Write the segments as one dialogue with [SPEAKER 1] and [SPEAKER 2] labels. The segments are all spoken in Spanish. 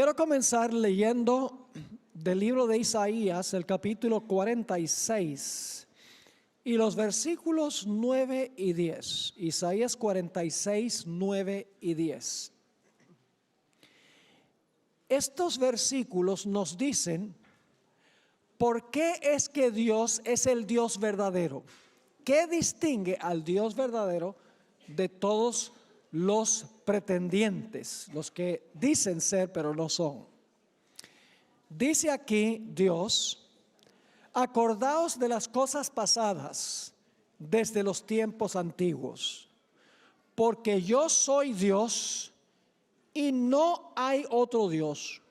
[SPEAKER 1] Quiero comenzar leyendo del libro de Isaías, el capítulo 46 y los versículos 9 y 10. Isaías 46, 9 y 10. Estos versículos nos dicen por qué es que Dios es el Dios verdadero. ¿Qué distingue al Dios verdadero de todos los pretendientes, los que dicen ser pero no son? Dice aquí Dios: acordaos de las cosas pasadas desde los tiempos antiguos, porque yo soy Dios y no hay otro Dios,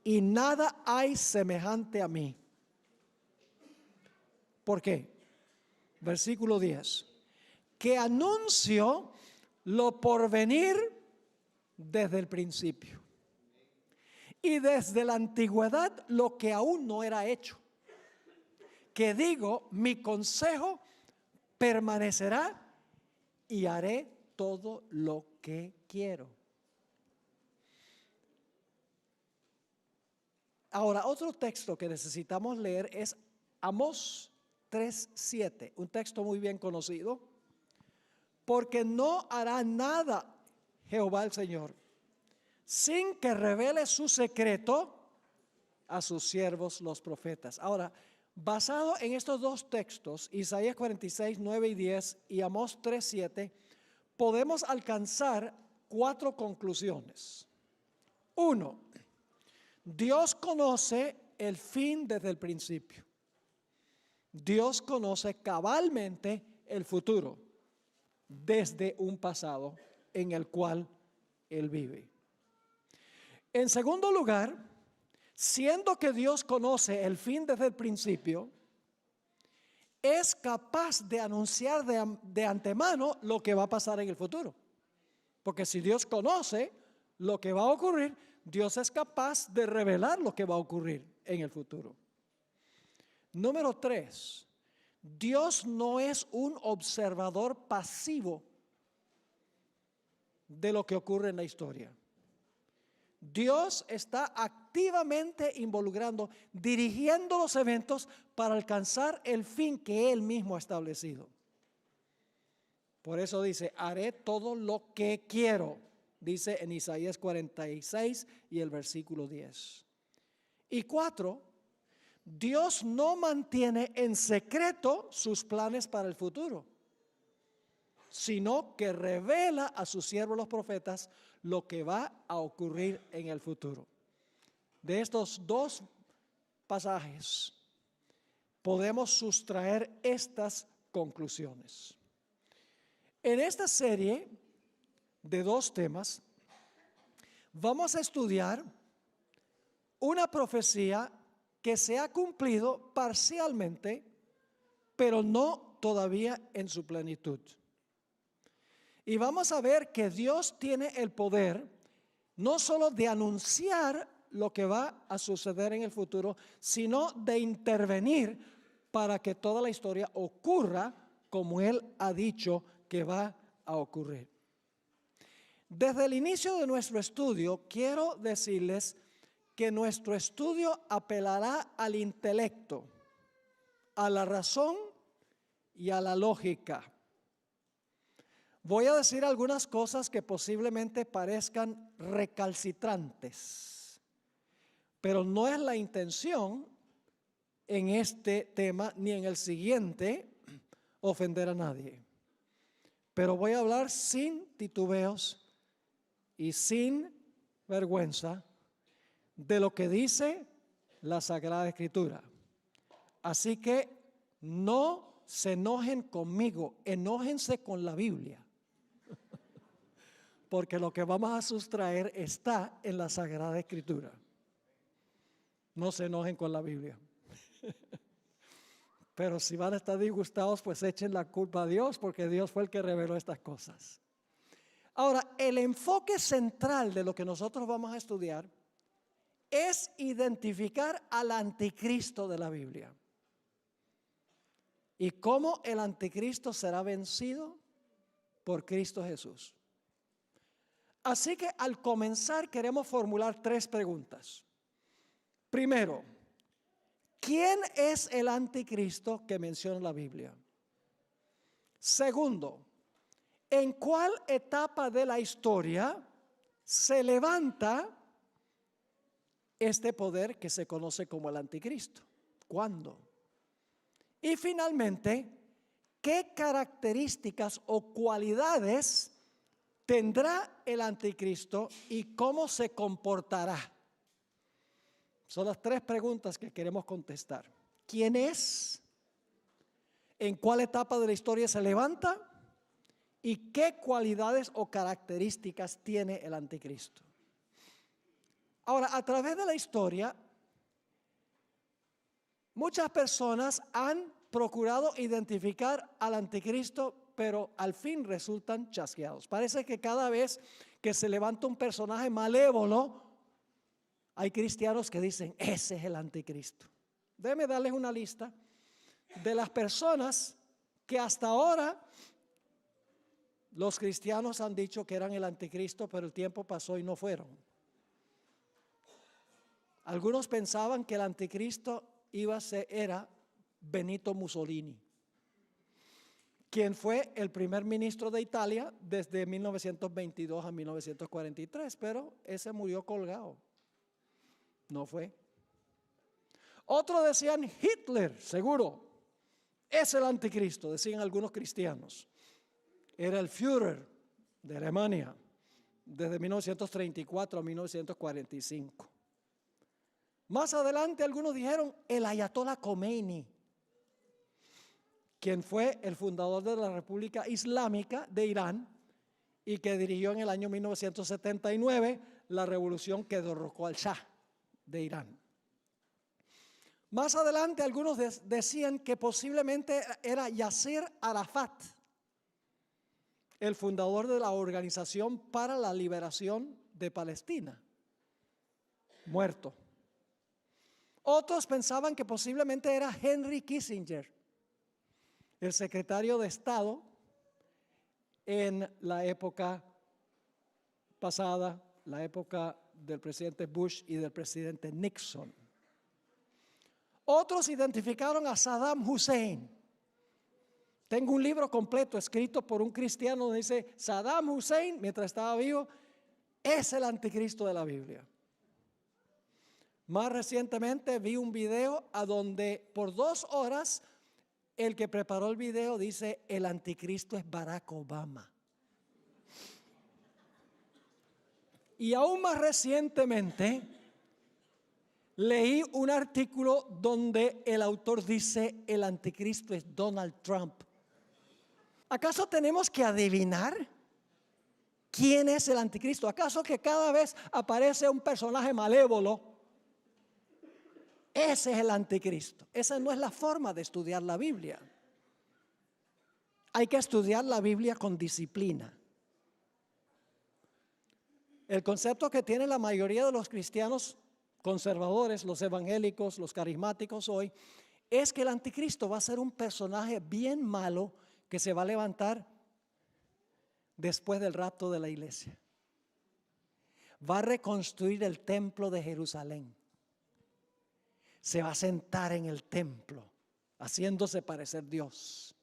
[SPEAKER 1] y nada hay semejante a mí. ¿Por qué? Versículo 10. Que anuncio lo porvenir desde el principio, y desde la antigüedad lo que aún no era hecho. Que digo, mi consejo permanecerá y haré todo lo que quiero. Ahora, otro texto que necesitamos leer es Amós 3:7, un texto muy bien conocido. Porque no hará nada Jehová el Señor sin que revele su secreto a sus siervos los profetas. Ahora, basado en estos dos textos, Isaías 46, 9 y 10 y Amós 3:7, podemos alcanzar 4 conclusiones. 1. Dios conoce el fin desde el principio. Dios conoce cabalmente el futuro desde un pasado en el cual Él vive. En segundo lugar, siendo que Dios conoce el fin desde el principio, es capaz de anunciar de antemano lo que va a pasar en el futuro. Porque si Dios conoce lo que va a ocurrir, Dios es capaz de revelar lo que va a ocurrir en el futuro. Número 3, Dios no es un observador pasivo de lo que ocurre en la historia. Dios está activamente involucrando, dirigiendo los eventos para alcanzar el fin que Él mismo ha establecido. Por eso dice, haré todo lo que quiero, dice en Isaías 46 y el versículo 10. Y 4, Dios no mantiene en secreto sus planes para el futuro, sino que revela a sus siervos los profetas lo que va a ocurrir en el futuro. De estos dos pasajes podemos sustraer estas conclusiones. En esta serie de 2 temas vamos a estudiar una profecía que se ha cumplido parcialmente, pero no todavía en su plenitud. Y vamos a ver que Dios tiene el poder no solo de anunciar lo que va a suceder en el futuro, sino de intervenir para que toda la historia ocurra como Él ha dicho que va a ocurrir. Desde el inicio de nuestro estudio, quiero decirles que nuestro estudio apelará al intelecto, a la razón y a la lógica. Voy a decir algunas cosas que posiblemente parezcan recalcitrantes, pero no es la intención en este tema ni en el siguiente ofender a nadie. Pero voy a hablar sin titubeos y sin vergüenza de lo que dice la Sagrada Escritura. Así que no se enojen conmigo, enójense con la Biblia. Porque lo que vamos a sustraer está en la Sagrada Escritura. No se enojen con la Biblia. Pero si van a estar disgustados, pues echen la culpa a Dios, porque Dios fue el que reveló estas cosas. Ahora, el enfoque central de lo que nosotros vamos a estudiar es identificar al anticristo de la Biblia. ¿Y cómo el anticristo será vencido? Por Cristo Jesús. Así que al comenzar queremos formular 3 preguntas. Primero, ¿quién es el anticristo que menciona la Biblia? Segundo, ¿en cuál etapa de la historia se levanta este poder que se conoce como el anticristo? ¿Cuándo? Y finalmente, ¿qué características o cualidades tendrá el anticristo y cómo se comportará? Son las 3 preguntas que queremos contestar. ¿Quién es? ¿En cuál etapa de la historia se levanta? ¿Y qué cualidades o características tiene el anticristo? Ahora, a través de la historia, muchas personas han procurado identificar al anticristo, pero al fin resultan chasqueados. Parece que cada vez que se levanta un personaje malévolo, hay cristianos que dicen, ese es el anticristo. Déjenme darles una lista de las personas que hasta ahora los cristianos han dicho que eran el anticristo, pero el tiempo pasó y no fueron. Algunos pensaban que el anticristo era Benito Mussolini, quien fue el primer ministro de Italia desde 1922 a 1943, pero ese murió colgado. No fue. Otros decían Hitler, seguro, es el anticristo, decían algunos cristianos. Era el Führer de Alemania desde 1934 a 1945. Más adelante algunos dijeron el Ayatollah Khomeini, quien fue el fundador de la República Islámica de Irán y que dirigió en el año 1979 la revolución que derrocó al Shah de Irán. Más adelante algunos decían que posiblemente era Yasser Arafat, el fundador de la Organización para la Liberación de Palestina, muerto. Otros pensaban que posiblemente era Henry Kissinger, el secretario de Estado en la época pasada, la época del presidente Bush y del presidente Nixon. Otros identificaron a Saddam Hussein. Tengo un libro completo escrito por un cristiano donde dice Saddam Hussein, mientras estaba vivo, es el anticristo de la Biblia. Más recientemente vi un video a donde por 2 horas el que preparó el video dice el anticristo es Barack Obama. Y aún más recientemente leí un artículo donde el autor dice el anticristo es Donald Trump. ¿Acaso tenemos que adivinar quién es el anticristo? ¿Acaso que cada vez aparece un personaje malévolo, ese es el anticristo? Esa no es la forma de estudiar la Biblia. Hay que estudiar la Biblia con disciplina. El concepto que tiene la mayoría de los cristianos conservadores, los evangélicos, los carismáticos hoy, es que el anticristo va a ser un personaje bien malo que se va a levantar después del rapto de la iglesia. Va a reconstruir el templo de Jerusalén. Se va a sentar en el templo, haciéndose parecer Dios.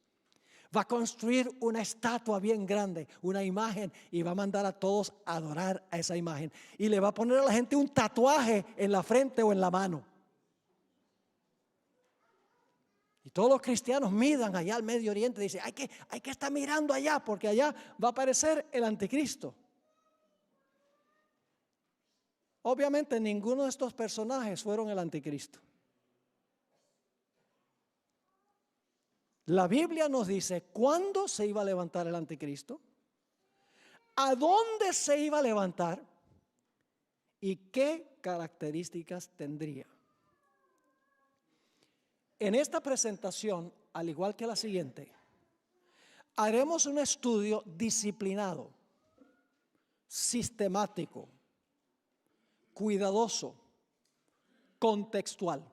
[SPEAKER 1] Va a construir una estatua bien grande, una imagen, y va a mandar a todos a adorar a esa imagen. Y le va a poner a la gente un tatuaje en la frente o en la mano. Y todos los cristianos miran allá al Medio Oriente y dicen, hay que estar mirando allá porque allá va a aparecer el anticristo. Obviamente ninguno de estos personajes fueron el anticristo. La Biblia nos dice cuándo se iba a levantar el anticristo, a dónde se iba a levantar y qué características tendría. En esta presentación, al igual que la siguiente, haremos un estudio disciplinado, sistemático, cuidadoso, contextual.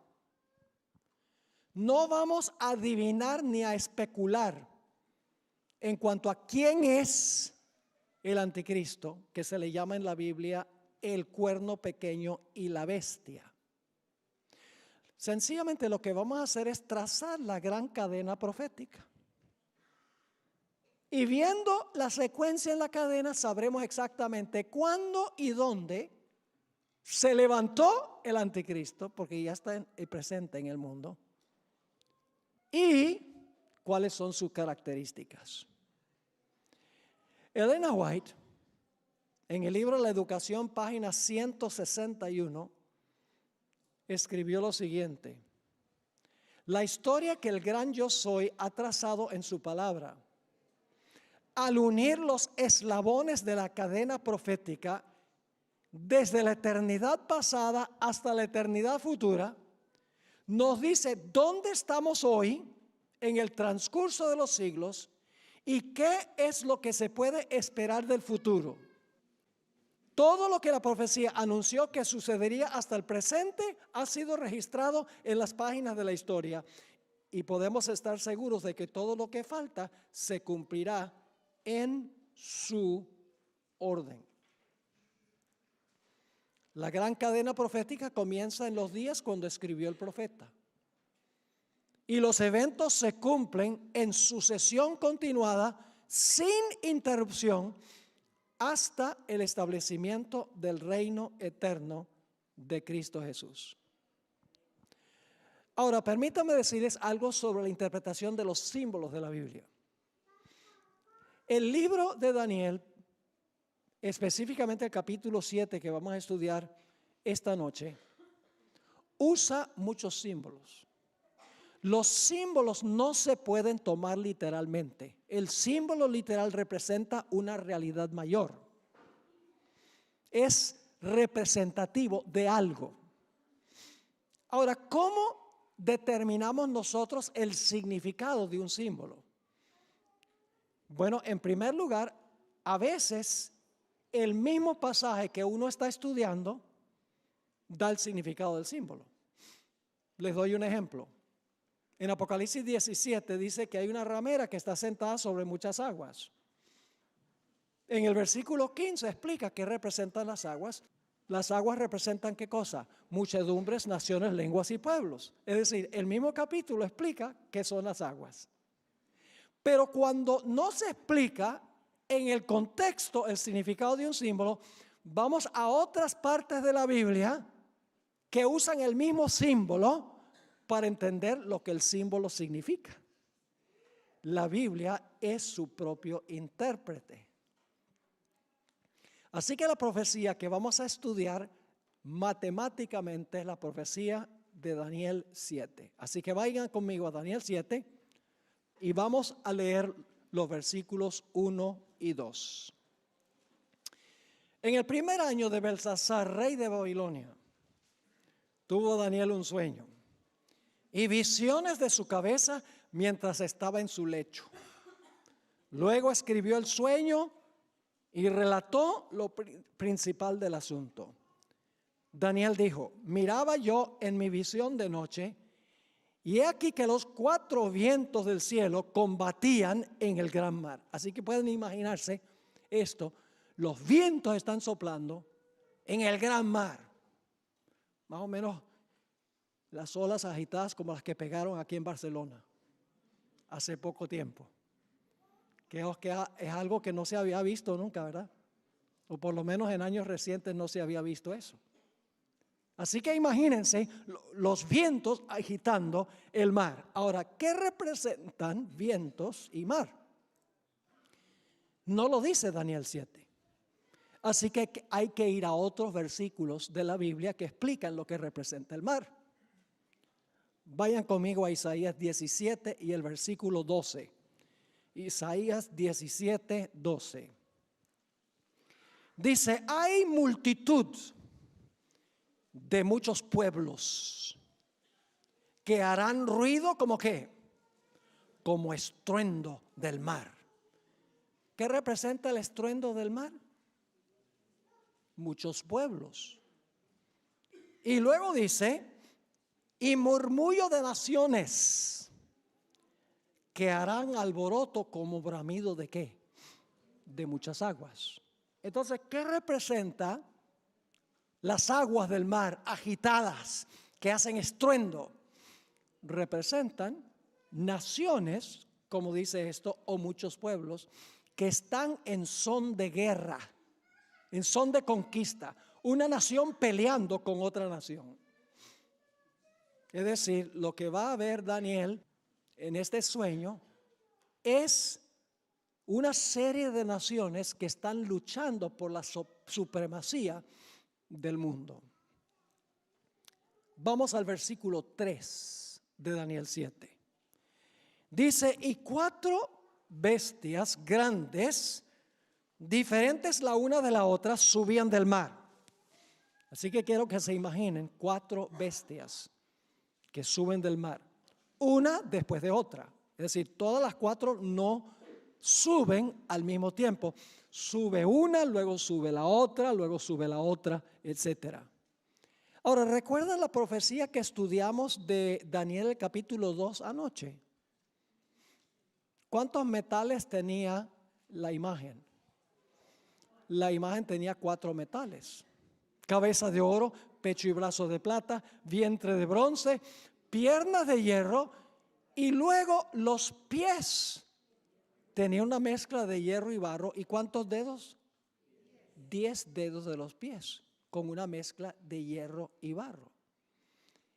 [SPEAKER 1] No vamos a adivinar ni a especular en cuanto a quién es el anticristo, que se le llama en la Biblia el cuerno pequeño y la bestia. Sencillamente lo que vamos a hacer es trazar la gran cadena profética. Y viendo la secuencia en la cadena, sabremos exactamente cuándo y dónde se levantó el anticristo, porque ya está presente en el mundo, y cuáles son sus características. Elena White, en el libro La Educación, página 161, escribió lo siguiente: la historia que el gran yo soy ha trazado en su palabra, al unir los eslabones de la cadena profética desde la eternidad pasada hasta la eternidad futura, nos dice dónde estamos hoy en el transcurso de los siglos y qué es lo que se puede esperar del futuro. Todo lo que la profecía anunció que sucedería hasta el presente ha sido registrado en las páginas de la historia, y podemos estar seguros de que todo lo que falta se cumplirá en su orden. La gran cadena profética comienza en los días cuando escribió el profeta, y los eventos se cumplen en sucesión continuada sin interrupción hasta el establecimiento del reino eterno de Cristo Jesús. Ahora, permítame decirles algo sobre la interpretación de los símbolos de la Biblia. El libro de Daniel, específicamente el capítulo 7 que vamos a estudiar esta noche, usa muchos símbolos. Los símbolos no se pueden tomar literalmente. El símbolo literal representa una realidad mayor. Es representativo de algo. Ahora, ¿cómo determinamos nosotros el significado de un símbolo? Bueno, en primer lugar, a veces el mismo pasaje que uno está estudiando da el significado del símbolo. Les doy un ejemplo. En Apocalipsis 17 dice que hay una ramera que está sentada sobre muchas aguas. En el versículo 15 explica qué representan las aguas. Las aguas representan ¿qué cosa? Muchedumbres, naciones, lenguas y pueblos. Es decir, el mismo capítulo explica qué son las aguas. Pero cuando no se explica en el contexto el significado de un símbolo, vamos a otras partes de la Biblia que usan el mismo símbolo para entender lo que el símbolo significa. La Biblia es su propio intérprete. Así que la profecía que vamos a estudiar matemáticamente es la profecía de Daniel 7. Así que vayan conmigo a Daniel 7 y vamos a leer los versículos 1 y 2. En el primer año de Belsasar, rey de Babilonia, tuvo Daniel un sueño y visiones de su cabeza mientras estaba en su lecho. Luego escribió el sueño y relató lo principal del asunto. Daniel dijo: miraba yo en mi visión de noche, y he aquí que los 4 vientos del cielo combatían en el gran mar. Así que pueden imaginarse esto: los vientos están soplando en el gran mar. Más o menos las olas agitadas como las que pegaron aquí en Barcelona hace poco tiempo. Que es algo que no se había visto nunca, ¿verdad? O por lo menos en años recientes no se había visto eso. Así que imagínense los vientos agitando el mar. Ahora, ¿qué representan vientos y mar? No lo dice Daniel 7. Así que hay que ir a otros versículos de la Biblia que explican lo que representa el mar. Vayan conmigo a Isaías 17 y el versículo 12. Isaías 17, 12. Dice: hay multitud de muchos pueblos que harán ruido como ¿qué? Como estruendo del mar. ¿Qué representa el estruendo del mar? Muchos pueblos. Y luego dice: y murmullo de naciones que harán alboroto como bramido de ¿qué? de muchas aguas. Entonces, ¿qué representa las aguas del mar agitadas que hacen estruendo? Representan naciones, como dice esto, o muchos pueblos que están en son de guerra, en son de conquista, una nación peleando con otra nación. Es decir, lo que va a ver Daniel en este sueño es una serie de naciones que están luchando por la supremacía del mundo. Vamos al versículo 3 de Daniel 7. Dice, y 4 bestias grandes, diferentes la una de la otra, subían del mar. Así que quiero que se imaginen 4 bestias que suben del mar, una después de otra. Es decir, todas las 4 no suben al mismo tiempo. Sube una, luego sube la otra, luego sube la otra, etcétera. Ahora, ¿recuerdan la profecía que estudiamos de Daniel el capítulo 2 anoche? ¿Cuántos metales tenía la imagen? La imagen tenía 4 metales. Cabeza de oro, pecho y brazo de plata, vientre de bronce, piernas de hierro y luego los pies. Tenía una mezcla de hierro y barro. ¿Y cuántos dedos? 10 dedos de los pies, con una mezcla de hierro y barro.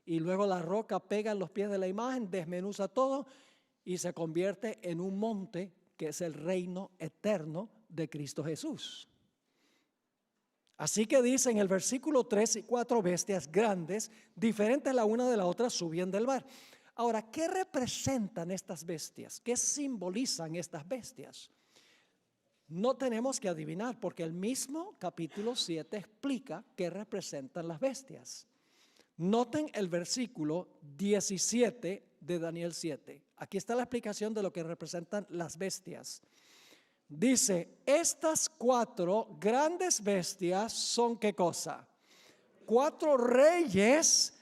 [SPEAKER 1] Y luego la roca pega en los pies de la imagen, desmenuza todo y se convierte en un monte que es el reino eterno de Cristo Jesús. Así que dice en el versículo 3, y 4 bestias grandes, diferentes la una de la otra, subían del mar. Ahora, ¿qué representan estas bestias? ¿Qué simbolizan estas bestias? No tenemos que adivinar, porque el mismo capítulo 7 explica qué representan las bestias. Noten el versículo 17 de Daniel 7. Aquí está la explicación de lo que representan las bestias. Dice, estas 4 grandes bestias son ¿qué cosa? 4 reyes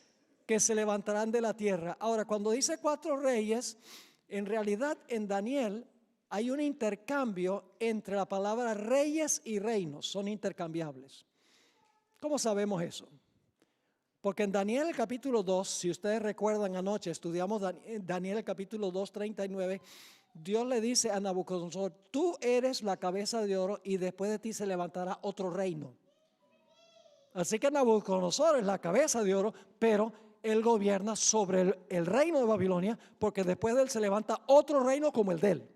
[SPEAKER 1] que se levantarán de la tierra. Ahora, cuando dice 4 reyes, en realidad en Daniel hay un intercambio entre la palabra reyes y reinos, son intercambiables. ¿Cómo sabemos eso? Porque en Daniel el capítulo 2, si ustedes recuerdan anoche, estudiamos Daniel el capítulo 2, 39, Dios le dice a Nabucodonosor, tú eres la cabeza de oro y después de ti se levantará otro reino. Así que Nabucodonosor es la cabeza de oro, pero él gobierna sobre el reino de Babilonia, porque después de él se levanta otro reino como el de él.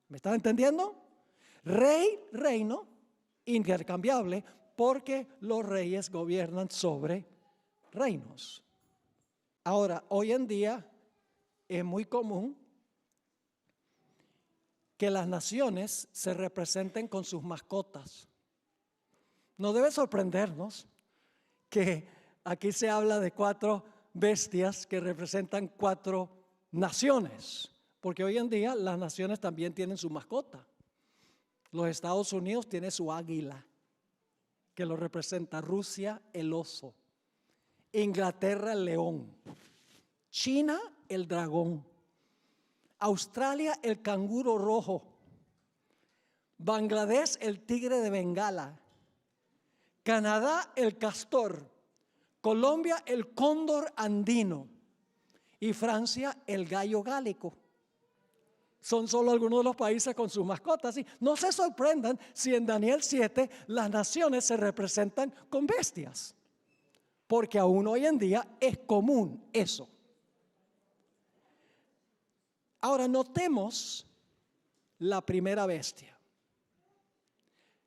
[SPEAKER 1] ¿Me están entendiendo? Rey, reino, intercambiable, porque los reyes gobiernan sobre reinos. Ahora, hoy en día es muy común que las naciones se representen con sus mascotas. No debe sorprendernos que aquí se habla de 4 bestias que representan 4 naciones, porque hoy en día las naciones también tienen su mascota. Los Estados Unidos tiene su águila, que lo representa. Rusia, el oso. Inglaterra, el león. China, el dragón. Australia, el canguro rojo. Bangladesh, el tigre de Bengala. Canadá, el castor. Colombia, el cóndor andino. Y Francia, el gallo gálico. Son solo algunos de los países con sus mascotas. Y no se sorprendan si en Daniel 7 las naciones se representan con bestias, porque aún hoy en día es común eso. Ahora notemos la primera bestia,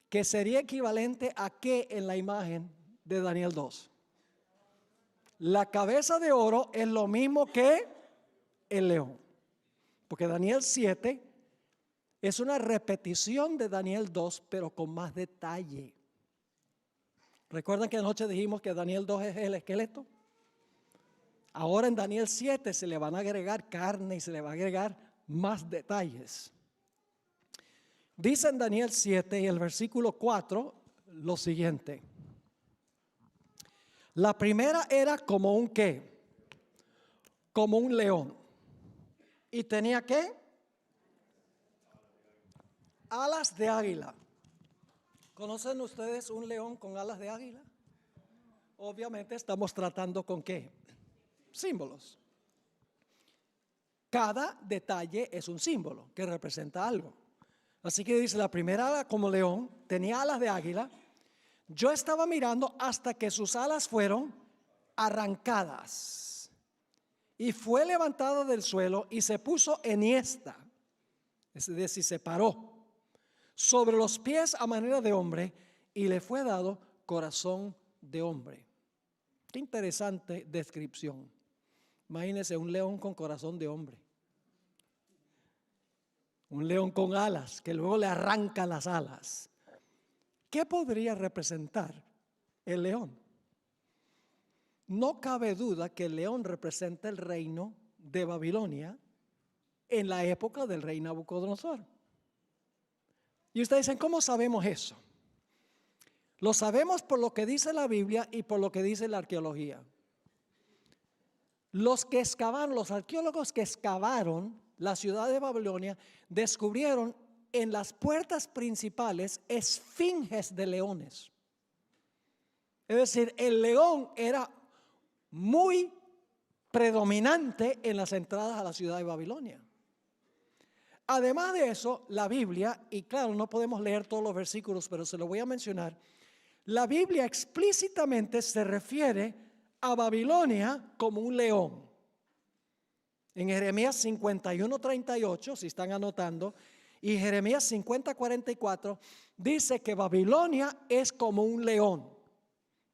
[SPEAKER 1] que sería equivalente a qué en la imagen de Daniel 2. La cabeza de oro es lo mismo que el león, porque Daniel 7 es una repetición de Daniel 2, pero con más detalle. ¿Recuerdan que anoche dijimos que Daniel 2 es el esqueleto? Ahora en Daniel 7 se le van a agregar carne y se le va a agregar más detalles. Dice en Daniel 7 y el versículo 4 lo siguiente. La primera era como un ¿qué? Como un león. ¿Y tenía qué? Alas de águila. ¿Conocen ustedes un león con alas de águila? Obviamente estamos tratando con ¿qué? Símbolos. Cada detalle es un símbolo que representa algo. Así que dice, la primera ala como león, tenía alas de águila. Yo estaba mirando hasta que sus alas fueron arrancadas. Y fue levantada del suelo y se puso enhiesta, es decir, se paró sobre los pies a manera de hombre y le fue dado corazón de hombre. Qué interesante descripción. Imagínense un león con corazón de hombre. Un león con alas, que luego le arrancan las alas. ¿Qué podría representar el león? No cabe duda que el león representa el reino de Babilonia en la época del rey Nabucodonosor. Y ustedes dicen, ¿cómo sabemos eso? Lo sabemos por lo que dice la Biblia y por lo que dice la arqueología. Los arqueólogos que excavaron la ciudad de Babilonia, descubrieron en las puertas principales esfinges de leones. Es decir, el león era muy predominante en las entradas a la ciudad de Babilonia. Además de eso, la Biblia, y claro, no podemos leer todos los versículos, pero se lo voy a mencionar. La Biblia explícitamente se refiere a Babilonia como un león. En Jeremías 51:38, si están anotando, y Jeremías 50:44, dice que Babilonia es como un león.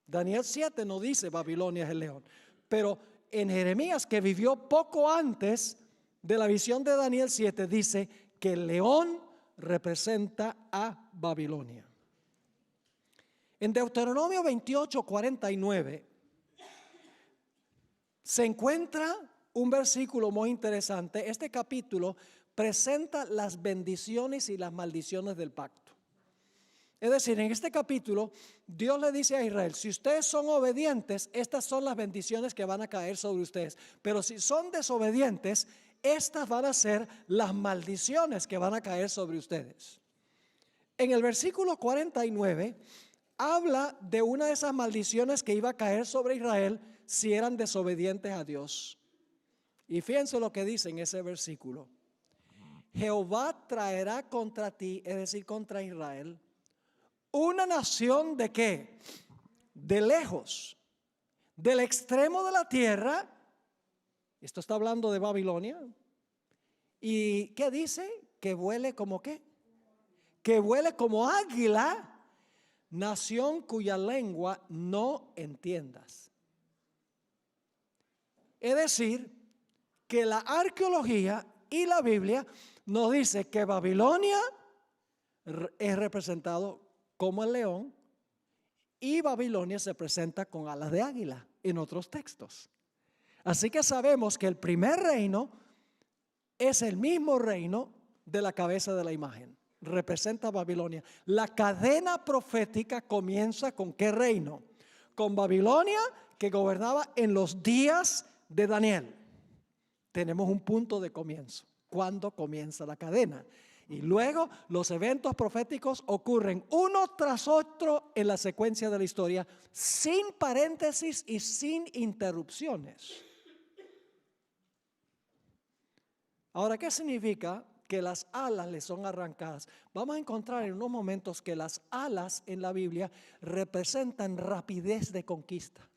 [SPEAKER 1] Daniel 7 no dice Babilonia es el león, pero en Jeremías, que vivió poco antes de la visión de Daniel 7, dice que el león representa a Babilonia. En Deuteronomio 28:49 se encuentra un versículo muy interesante. Este capítulo presenta las bendiciones y las maldiciones del pacto. Es decir, en este capítulo Dios le dice a Israel, si ustedes son obedientes, estas son las bendiciones que van a caer sobre ustedes. Pero si son desobedientes, estas van a ser las maldiciones que van a caer sobre ustedes. En el versículo 49 habla de una de esas maldiciones que iba a caer sobre Israel si eran desobedientes a Dios. Y fíjense lo que dice en ese versículo. Jehová traerá contra ti, es decir, contra Israel, una nación de ¿qué? De lejos, del extremo de la tierra. Esto está hablando de Babilonia. ¿Y qué dice? Que vuele como ¿qué? Que vuele como águila, nación cuya lengua no entiendas. Es decir, que la arqueología y la Biblia nos dice que Babilonia es representado como el león y Babilonia se presenta con alas de águila en otros textos. Así que sabemos que el primer reino es el mismo reino de la cabeza de la imagen. Representa a Babilonia. La cadena profética comienza con ¿qué reino? Con Babilonia, que gobernaba en los días de Daniel. Tenemos un punto de comienzo. ¿Cuándo comienza la cadena? Y luego los eventos proféticos ocurren uno tras otro en la secuencia de la historia, sin paréntesis y sin interrupciones. Ahora, ¿qué significa que las alas le son arrancadas? Vamos a encontrar en unos momentos que las alas en la Biblia representan rapidez de conquista.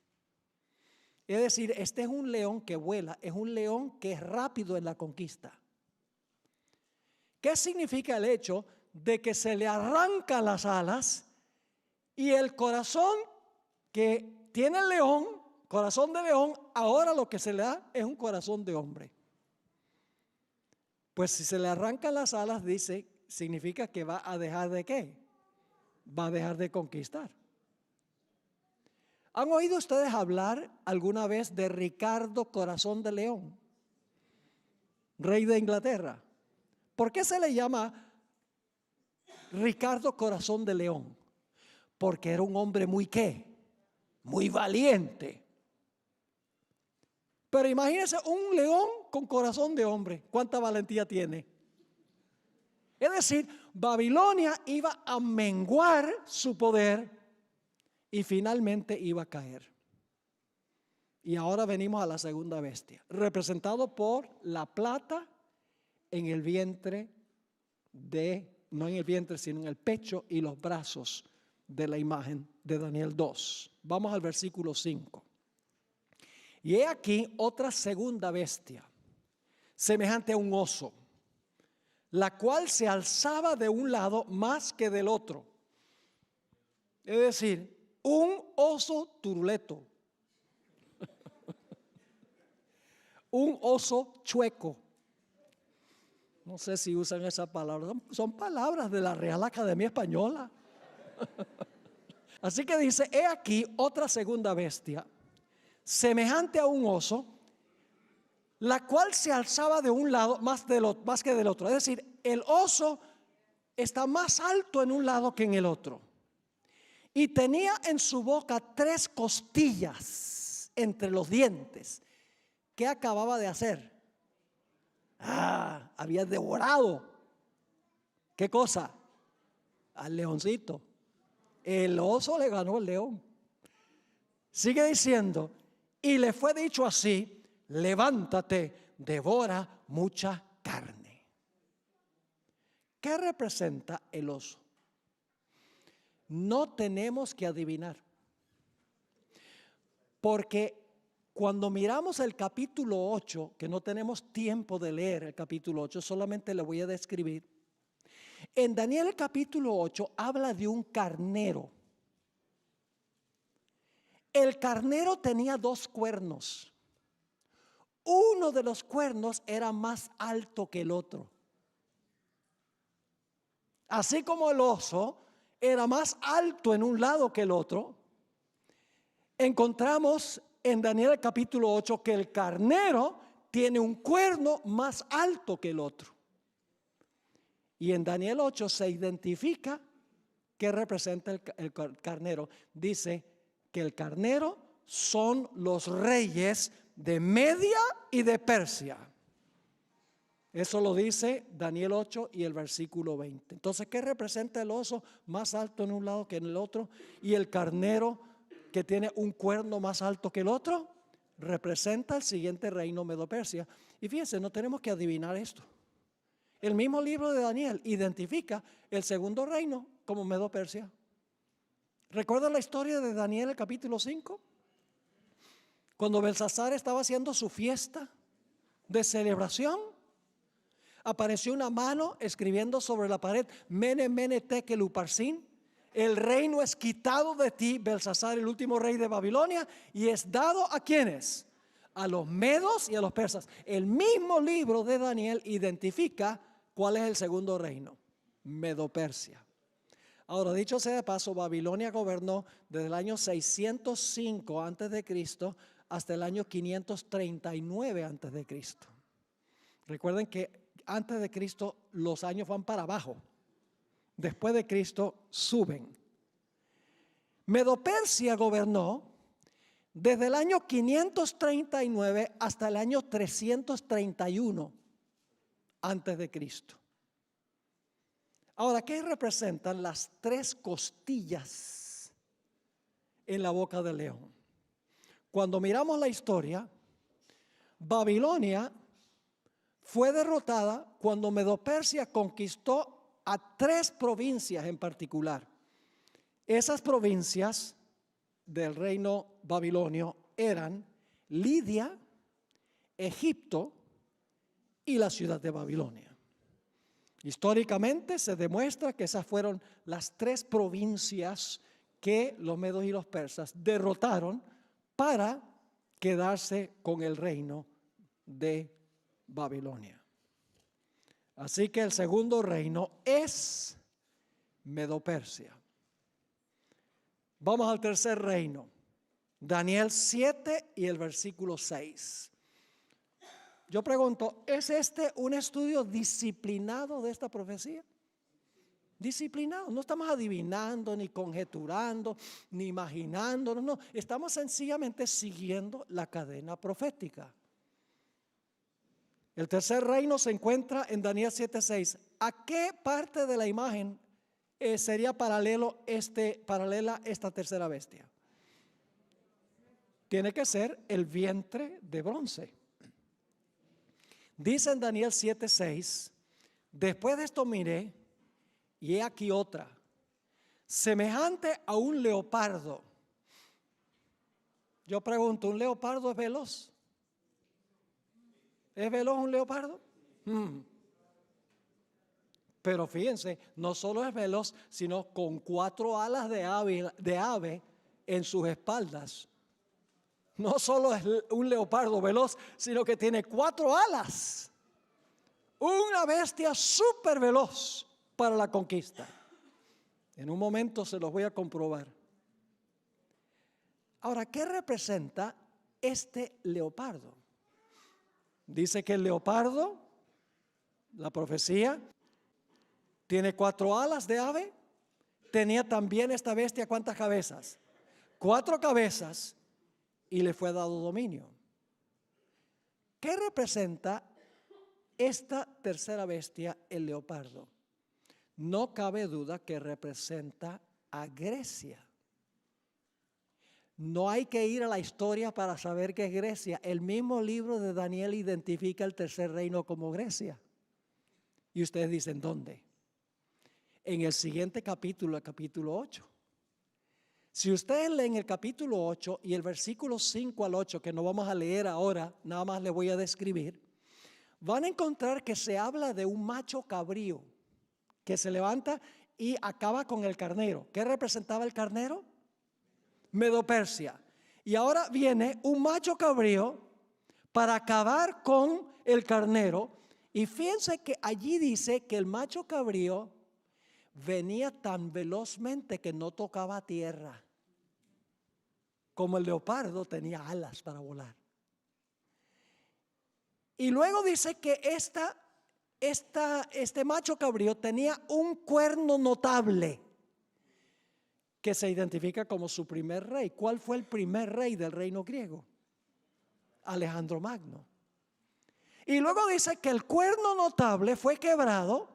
[SPEAKER 1] Es decir, este es un león que vuela, es un león que es rápido en la conquista. ¿Qué significa el hecho de que se le arrancan las alas y el corazón que tiene el león, corazón de león, ahora lo que se le da es un corazón de hombre? Pues si se le arrancan las alas, dice, significa que va a dejar de ¿qué? Va a dejar de conquistar. ¿Han oído ustedes hablar alguna vez de Ricardo Corazón de León, rey de Inglaterra? ¿Por qué se le llama Ricardo Corazón de León? Porque era un hombre muy ¿qué? Muy valiente. Pero imagínense un león con corazón de hombre. ¿Cuánta valentía tiene? Es decir, Babilonia iba a menguar su poder y finalmente iba a caer. Y ahora venimos a la segunda bestia, representado por la plata en el vientre no en el vientre, sino en el pecho y los brazos de la imagen de Daniel 2. Vamos al versículo 5. Y he aquí otra segunda bestia, semejante a un oso, la cual se alzaba de un lado más que del otro. Es decir, un oso turuleto, un oso chueco. No sé si usan esa palabra, son palabras de la Real Academia Española. Así que dice, he aquí otra segunda bestia, semejante a un oso, la cual se alzaba de un lado más que del otro. Es decir, el oso está más alto en un lado que en el otro. Y tenía en su boca 3 costillas entre los dientes. ¿Qué acababa de hacer? Había devorado. ¿Qué cosa? Al leoncito. El oso le ganó al león. Sigue diciendo, y le fue dicho así, levántate, devora mucha carne. ¿Qué representa el oso? No tenemos que adivinar. Porque cuando miramos el capítulo 8, que no tenemos tiempo de leer el capítulo 8, solamente le voy a describir. En Daniel el capítulo 8 habla de un carnero. El carnero tenía 2 cuernos. Uno de los cuernos era más alto que el otro. Así como el oso era más alto en un lado que el otro, encontramos en Daniel capítulo 8 que el carnero tiene un cuerno más alto que el otro. Y en Daniel 8 se identifica qué representa el carnero. Dice que el carnero son los reyes de Media y de Persia. Eso lo dice Daniel 8 y el versículo 20. Entonces, ¿qué representa el oso más alto en un lado que en el otro? Y el carnero que tiene un cuerno más alto que el otro, representa el siguiente reino Medo-Persia. Y fíjense, no tenemos que adivinar esto. El mismo libro de Daniel identifica el segundo reino como Medo-Persia. ¿Recuerdan la historia de Daniel, el capítulo 5? Cuando Belsasar estaba haciendo su fiesta de celebración, apareció una mano escribiendo sobre la pared, Mene, Mene, Tekel, Uparsin. El reino es quitado de ti, Belsasar, el último rey de Babilonia, y es dado ¿a quiénes? A los medos y a los persas. El mismo libro de Daniel identifica cuál es el segundo reino, Medo-Persia. Ahora, dicho sea de paso, Babilonia gobernó desde el año 605 antes de Cristo hasta el año 539 antes de Cristo. Recuerden que antes de Cristo los años van para abajo. Después de Cristo suben. Medo-Persia gobernó desde el año 539 hasta el año 331 antes de Cristo. Ahora, ¿qué representan las 3 costillas en la boca del león? Cuando miramos la historia, Babilonia fue derrotada cuando Medo-Persia conquistó a 3 provincias en particular. Esas provincias del reino babilonio eran Lidia, Egipto y la ciudad de Babilonia. Históricamente se demuestra que esas fueron las 3 provincias que los medos y los persas derrotaron para quedarse con el reino de Babilonia. Así que el segundo reino es Medo-Persia. Vamos al tercer reino. Daniel 7 y el versículo 6. Yo pregunto, ¿es este un estudio disciplinado de esta profecía? Disciplinado, no estamos adivinando, ni conjeturando, ni imaginando, no, estamos sencillamente siguiendo la cadena profética. El tercer reino se encuentra en Daniel 7:6. ¿A qué parte de la imagen sería paralela esta tercera bestia? Tiene que ser el vientre de bronce. Dice en Daniel 7:6, después de esto miré, y he aquí otra, semejante a un leopardo. Yo pregunto, ¿un leopardo es veloz? ¿Es veloz un leopardo? Pero fíjense, no solo es veloz, sino con 4 alas de ave en sus espaldas. No solo es un leopardo veloz, sino que tiene 4 alas. Una bestia súper veloz para la conquista. En un momento se los voy a comprobar. Ahora, ¿qué representa este leopardo? Dice que el leopardo, la profecía, tiene 4 alas de ave. Tenía también esta bestia, ¿cuántas cabezas? 4 cabezas, y le fue dado dominio. ¿Qué representa esta tercera bestia, el leopardo? No cabe duda que representa a Grecia. No hay que ir a la historia para saber que es Grecia. El mismo libro de Daniel identifica el tercer reino como Grecia. Y ustedes dicen, ¿dónde? En el siguiente capítulo, el capítulo 8. Si ustedes leen el capítulo 8 y el versículo 5 al 8, que no vamos a leer ahora, nada más les voy a describir, van a encontrar que se habla de un macho cabrío que se levanta y acaba con el carnero. ¿Qué representaba el carnero? Medo-Persia. Y ahora viene un macho cabrío para acabar con el carnero. Y fíjense que allí dice que el macho cabrío venía tan velozmente que no tocaba tierra, como el leopardo tenía alas para volar. Y luego dice que este macho cabrío tenía un cuerno notable que se identifica como su primer rey. ¿Cuál fue el primer rey del reino griego? Alejandro Magno. Y luego dice que el cuerno notable fue quebrado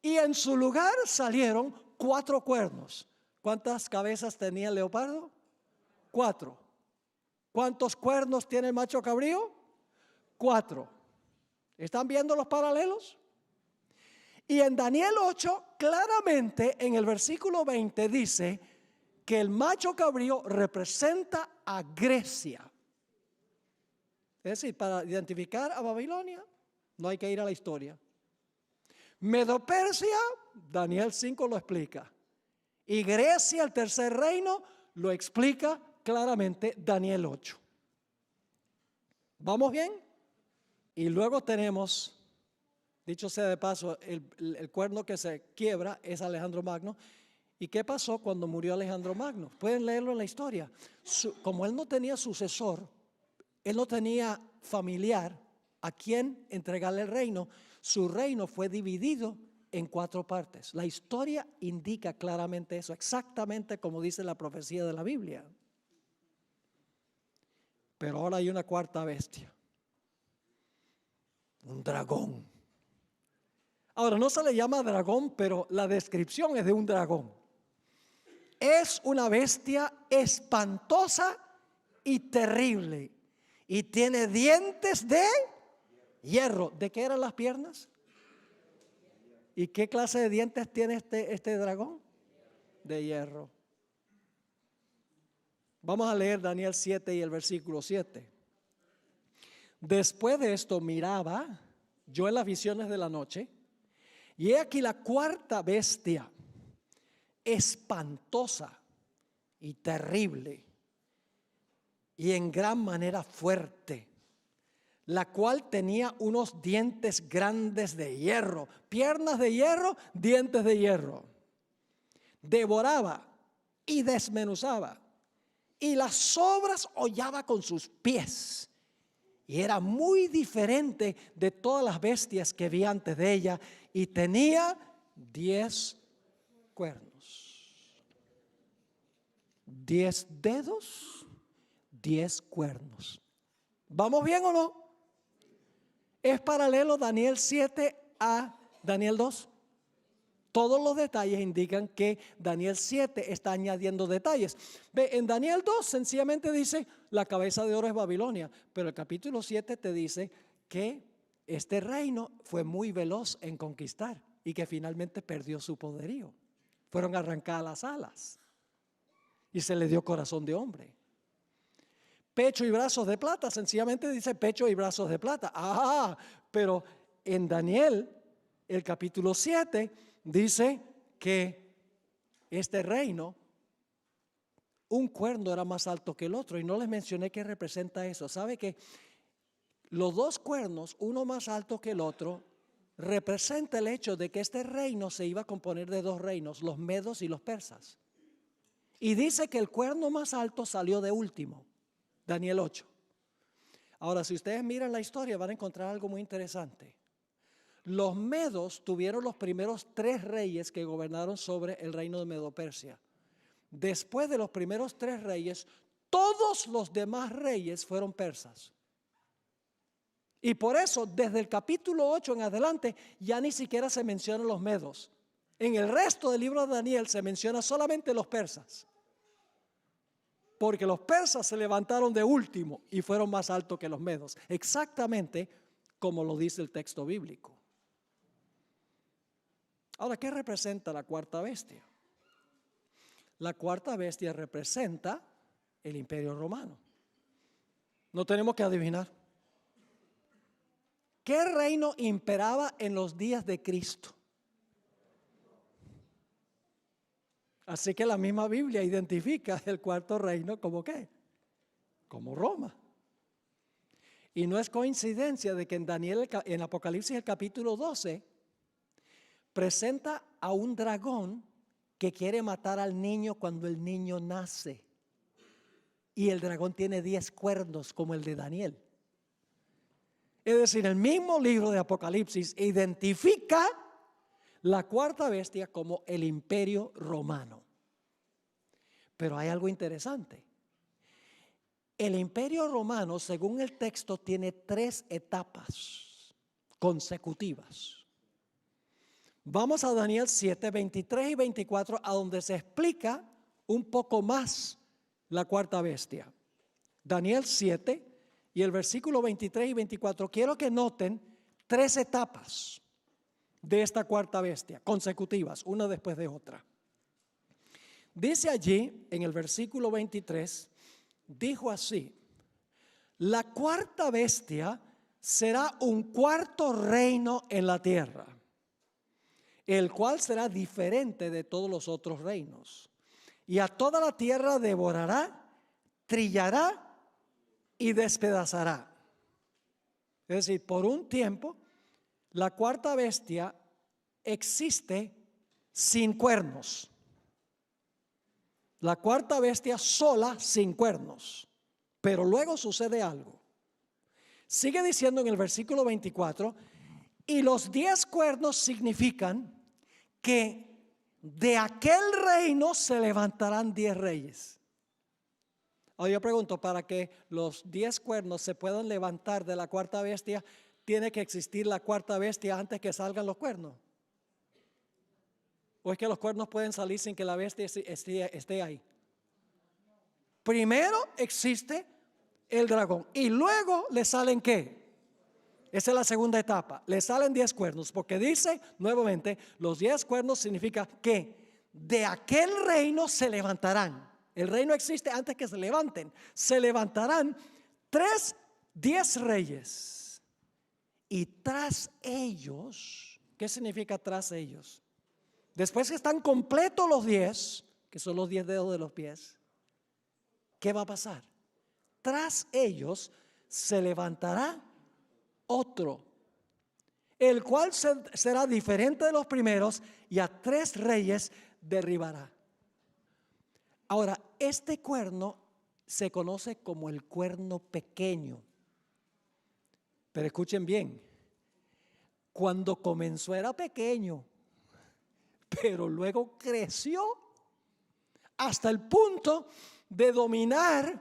[SPEAKER 1] y en su lugar salieron 4 cuernos. ¿Cuántas cabezas tenía el leopardo? 4. ¿Cuántos cuernos tiene el macho cabrío? 4. ¿Están viendo los paralelos? Y en Daniel 8, claramente en el versículo 20 dice que el macho cabrío representa a Grecia. Es decir, para identificar a Babilonia no hay que ir a la historia. Medo-Persia, Daniel 5 lo explica. Y Grecia, el tercer reino, lo explica claramente Daniel 8. ¿Vamos bien? Y luego tenemos, dicho sea de paso, el cuerno que se quiebra es Alejandro Magno. ¿Y qué pasó cuando murió Alejandro Magno? Pueden leerlo en la historia. Como él no tenía sucesor, él no tenía familiar a quien entregarle el reino, su reino fue dividido en 4 partes. La historia indica claramente eso, exactamente como dice la profecía de la Biblia. Pero ahora hay una cuarta bestia. Un dragón. Ahora no se le llama dragón, pero la descripción es de un dragón. Es una bestia espantosa y terrible. Y tiene dientes de hierro. ¿De qué eran las piernas? ¿Y qué clase de dientes tiene este dragón? De hierro. Vamos a leer Daniel 7 y el versículo 7. Después de esto miraba yo en las visiones de la noche, y he aquí la cuarta bestia, espantosa y terrible, y en gran manera fuerte, la cual tenía unos dientes grandes de hierro, piernas de hierro, dientes de hierro. Devoraba y desmenuzaba, y las sobras hollaba con sus pies. Y era muy diferente de todas las bestias que vi antes de ella, y tenía 10 cuernos. 10 dedos, 10 cuernos. ¿Vamos bien o no? ¿Es paralelo Daniel 7 a Daniel 2? Todos los detalles indican que Daniel 7 está añadiendo detalles. Ve, en Daniel 2 sencillamente dice, la cabeza de oro es Babilonia, pero el capítulo 7 te dice que este reino fue muy veloz en conquistar y que finalmente perdió su poderío. Fueron arrancadas las alas y se le dio corazón de hombre. Pecho y brazos de plata, sencillamente dice pecho y brazos de plata. Pero en Daniel, el capítulo 7, dice que este reino, un cuerno era más alto que el otro. Y no les mencioné qué representa eso. ¿Sabe que los dos cuernos, uno más alto que el otro, representa el hecho de que este reino se iba a componer de dos reinos, los medos y los persas? Y dice que el cuerno más alto salió de último, Daniel 8. Ahora, si ustedes miran la historia, van a encontrar algo muy interesante. Los medos tuvieron los primeros 3 reyes que gobernaron sobre el reino de Medo-Persia. Después de los primeros 3 reyes, todos los demás reyes fueron persas. Y por eso, desde el capítulo 8 en adelante, ya ni siquiera se mencionan los medos. En el resto del libro de Daniel se menciona solamente los persas. Porque los persas se levantaron de último y fueron más altos que los medos. Exactamente como lo dice el texto bíblico. Ahora, ¿qué representa la cuarta bestia? La cuarta bestia representa el Imperio Romano. No tenemos que adivinar. ¿Qué reino imperaba en los días de Cristo? Así que la misma Biblia identifica el cuarto reino como ¿qué? Como Roma. Y no es coincidencia de que en Daniel, en Apocalipsis el capítulo 12, presenta a un dragón que quiere matar al niño cuando el niño nace. Y el dragón tiene 10 cuernos como el de Daniel. Es decir, el mismo libro de Apocalipsis identifica la cuarta bestia como el Imperio Romano. Pero hay algo interesante. El Imperio Romano, según el texto, tiene 3 etapas consecutivas. Vamos a Daniel 7, 23 y 24, a donde se explica un poco más la cuarta bestia. Daniel 7 y el versículo 23 y 24. Quiero que noten 3 etapas de esta cuarta bestia, consecutivas, una después de otra. Dice allí, en el versículo 23, dijo así: la cuarta bestia será un cuarto reino en la tierra, el cual será diferente de todos los otros reinos. Y a toda la tierra devorará, trillará y despedazará. Es decir, por un tiempo, la cuarta bestia existe sin cuernos. La cuarta bestia sola, sin cuernos. Pero luego sucede algo. Sigue diciendo en el versículo 24, y los 10 cuernos significan que de aquel reino se levantarán 10 reyes. Ahora yo pregunto, para que los 10 cuernos se puedan levantar de la cuarta bestia, ¿tiene que existir la cuarta bestia antes que salgan los cuernos? ¿O es que los cuernos pueden salir sin que la bestia esté ahí? Primero existe el dragón y luego le salen ¿qué? Esa es la segunda etapa. Le salen 10 cuernos, porque dice nuevamente, los 10 cuernos significa que de aquel reino se levantarán. El reino existe antes que se levanten. Se levantarán 10 reyes. Y tras ellos, ¿qué significa tras ellos? Después que están completos los 10, que son los 10 dedos de los pies, ¿qué va a pasar? Tras ellos se levantará otro, el cual será diferente de los primeros, y a 3 reyes derribará. Ahora, este cuerno se conoce como el cuerno pequeño. Pero escuchen bien, cuando comenzó era pequeño, pero luego creció hasta el punto de dominar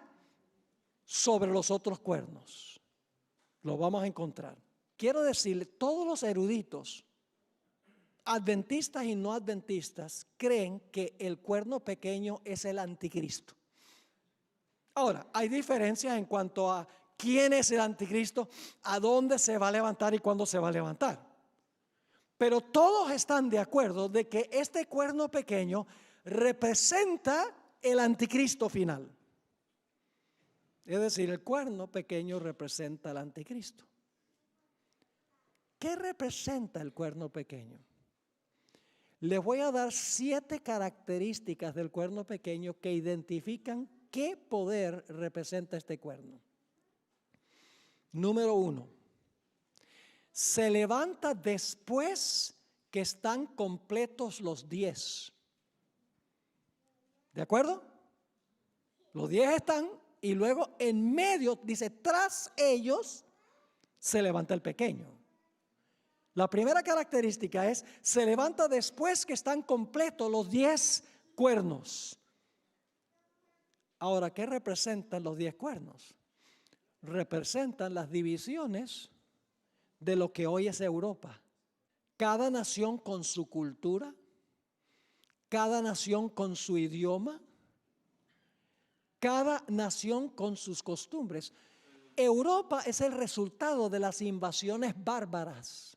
[SPEAKER 1] sobre los otros cuernos. Lo vamos a encontrar. quiero decirle, todos los eruditos, adventistas y no adventistas, creen que el cuerno pequeño es el anticristo. Ahora, hay diferencias en cuanto a quién es el anticristo, a dónde se va a levantar y cuándo se va a levantar. Pero todos están de acuerdo de que este cuerno pequeño representa el anticristo final. Es decir, el cuerno pequeño representa al anticristo. ¿Qué representa el cuerno pequeño? Les voy a dar 7 características del cuerno pequeño que identifican qué poder representa este cuerno. Número 1. Se levanta después que están completos los 10. ¿De acuerdo? Los 10 están y luego en medio, dice, tras ellos se levanta el pequeño. La primera característica es, se levanta después que están completos los 10 cuernos. Ahora, ¿qué representan los 10 cuernos? Representan las divisiones de lo que hoy es Europa. Cada nación con su cultura, cada nación con su idioma, cada nación con sus costumbres. Europa es el resultado de las invasiones bárbaras.